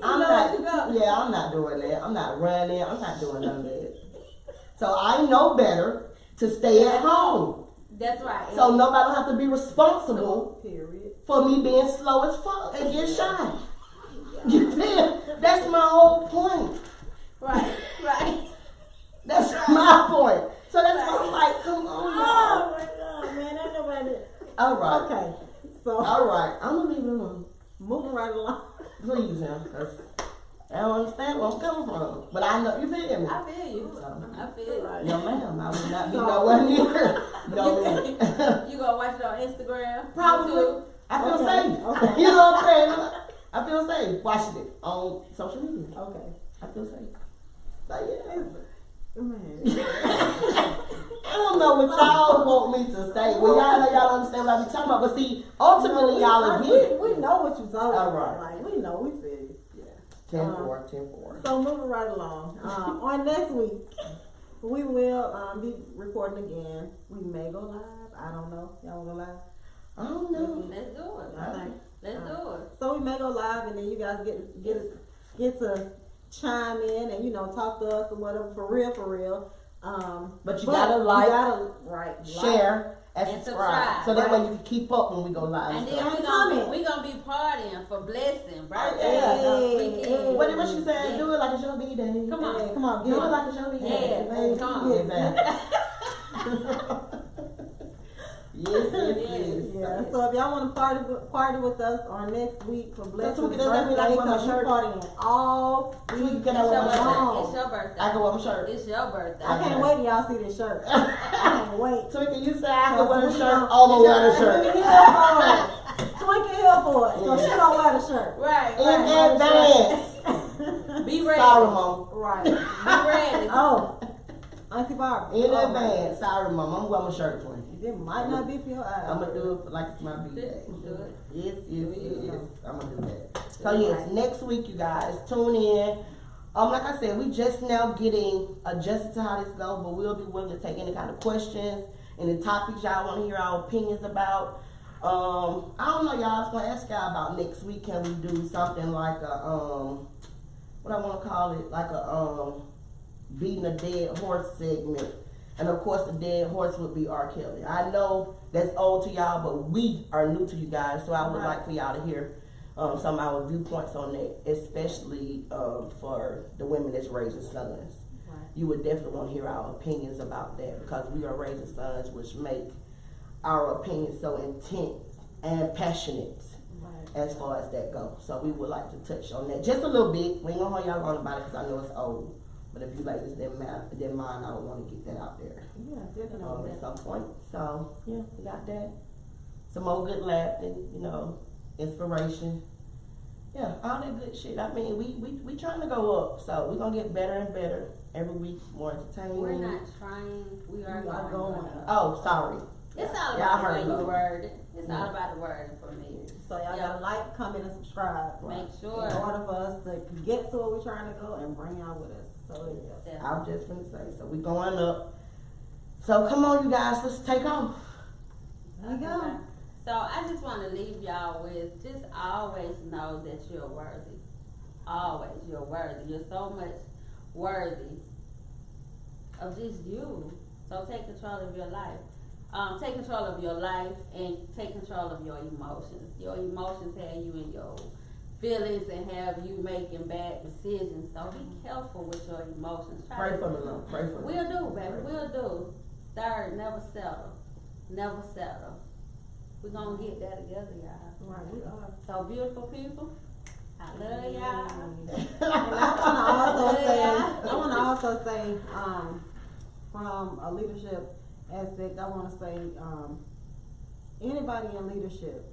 I'm not doing that. I'm not running. I'm not doing none of that. So I know better to stay at home. That's right. So nobody will have to be responsible Period. for me being slow as fuck and get shot. You feel? That's my whole point. Right. That's my point. So that's why I'm like, come on, Oh y'all. my God, man, ain't nobody. All right. Okay, so All right. I'm gonna leave it alone. moving right along. Please, now, because I don't understand where I'm coming from. But I know, you feel me? I feel you. I feel you. No, ma'am. I would not be nowhere near. No, You gonna watch it on Instagram? probably. YouTube? I feel Okay, safe. okay. You know what I'm saying? I feel safe watching it on social media. Okay. I feel safe. Like, yeah. Man. I don't know what y'all want me to say. Well, y'all understand what I be talking about. But see, ultimately, y'all again. We know what you're talking All about. right. Like, we know, we feel you. 10-4. So moving right along. On next week, we will be recording again. We may go live. I don't know. Y'all wanna go live? I don't know. Let's do it. I think. Let's do it. So we may go live, and then you guys get to chime in and talk to us or whatever for real. But you gotta like, right, share, and subscribe. So that way you can keep up when we go live. And then we gonna be partying for blessing, right? Yeah. What she said? Do it like a show be day. Come on. Yeah, come on. Do it like a show be day. Yeah. Come on. Yes. Yeah. So if y'all want to party with us on next week for blessing So the birthday, because we're partying all week. Can I wear my shirt? It's your birthday. I can wear my shirt. It's your birthday. I can't wait till y'all see this shirt. I can't wait. Twinkie, you say I can wear the shirt. I'm gonna wear the shirt. Twinkie here for it, so she don't wear the shirt. Right. In advance. Be ready. Sorry, Mom. Right. Be ready. Oh, Auntie Barbara. In advance. Sorry, Mom. I'm wearing my shirt for you. It might not be for your eyes. I'm gonna do it like it's my B-day. Do it. Yes. I'm gonna do that. So yes, next week you guys tune in. Like I said, we just now getting adjusted to how this goes, but we'll be willing to take any kind of questions, any topics y'all want to hear our opinions about. I don't know, y'all. I was gonna ask y'all about next week. Can we do something like a what I want to call it, like a beating a dead horse segment? And of course, the dead horse would be R. Kelly. I know that's old to y'all, but we are new to you guys, so I would like for y'all to hear some of our viewpoints on that, especially for the women that's raising sons. Right. You would definitely want to hear our opinions about that, because we are raising sons, which make our opinions so intense and passionate as far as that goes. So we would like to touch on that just a little bit. We ain't gonna hold y'all on about it because I know it's old. But if you like this, then mine, I would want to get that out there. Yeah, definitely. At some point. So, yeah, we got that. Some more good laughing, inspiration. Yeah, all that good shit. I mean, we trying to go up. So, we're going to get better and better every week, more entertaining. We're not trying. We are going up. Oh, sorry. It's all about the way you word it. It's all about the word for me. So y'all gotta like, comment, and subscribe. Make sure. In order for us to get to where we're trying to go and bring y'all with us. So yeah. I was just gonna say, so we're going up. So come on, you guys, let's take off. There you go. So I just want to leave y'all with just always know that you're worthy. Always, you're worthy. You're so much worthy of just you. So take control of your life. Take control of your life and take control of your emotions. Your emotions have you in your feelings and have you making bad decisions. So be careful with your emotions. Pray for me, Lord. Pray for me. We'll do, baby. We'll do. Third, never settle. Never settle. We're going to get that together, y'all. Right, we are. So beautiful people, I love y'all. And I want to also say, from a leadership aspect, I want to say, anybody in leadership,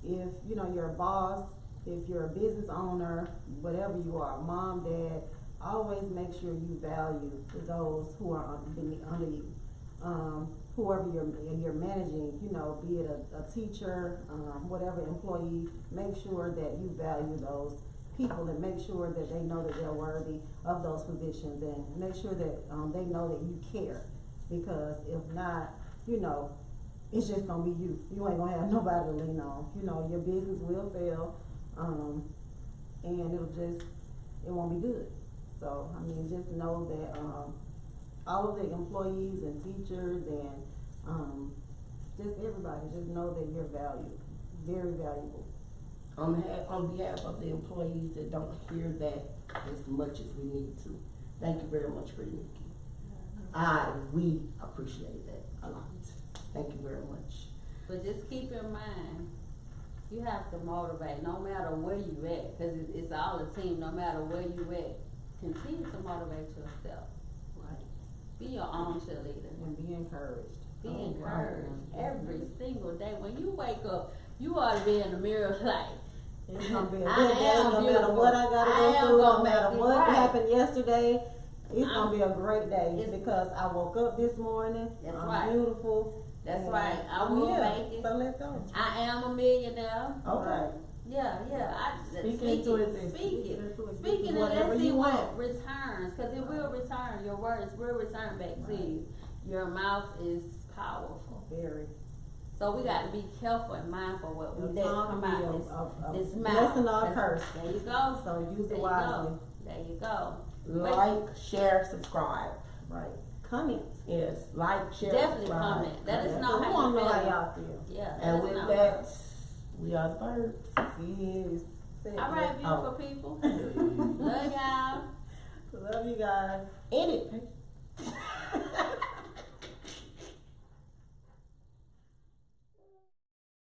if you're a boss, if you're a business owner, whatever you are, mom, dad, always make sure you value those who are under you. Whoever you're managing, be it a teacher, whatever employee, make sure that you value those people and make sure that they know that they're worthy of those positions, and make sure that they know that you care. Because if not, it's just gonna be you. You ain't gonna have nobody to lean on. Your business will fail, and it won't be good. So just know that all of the employees and teachers and just everybody, just know that you're valued, very valuable. On behalf of the employees that don't hear that as much as we need to, thank you very much, Brittany. We appreciate that a lot. Thank you very much. But just keep in mind, you have to motivate no matter where you at, because it's all a team. No matter where you at, continue to motivate yourself. Right. Be your own cheerleader And be encouraged. Be encouraged every single day. When you wake up, you ought to be in the mirror like, it's gonna be a good day, no matter what I gotta go through, no matter what happened yesterday. It's gonna be a great day because I woke up this morning. I'm beautiful. That's right. I will make it. So let's go. I am a millionaire. Okay. Yeah. Speaking it. Speaking it. Let's see what returns, because it will return. Your words will return back to you. Your mouth is powerful. Very. So we got to be careful and mindful what we let come out this mouth. Blessing or curse. There you go. So use it wisely. There you go. Like, share, subscribe. Right. comments. Yes, like, share, Definitely subscribe. comment. That is Yeah. not We how want you to know how feel. y'all feel. Yeah. And is with not that, we are the birds. Yes. All right, beautiful people. Love y'all. Love you guys. Edit.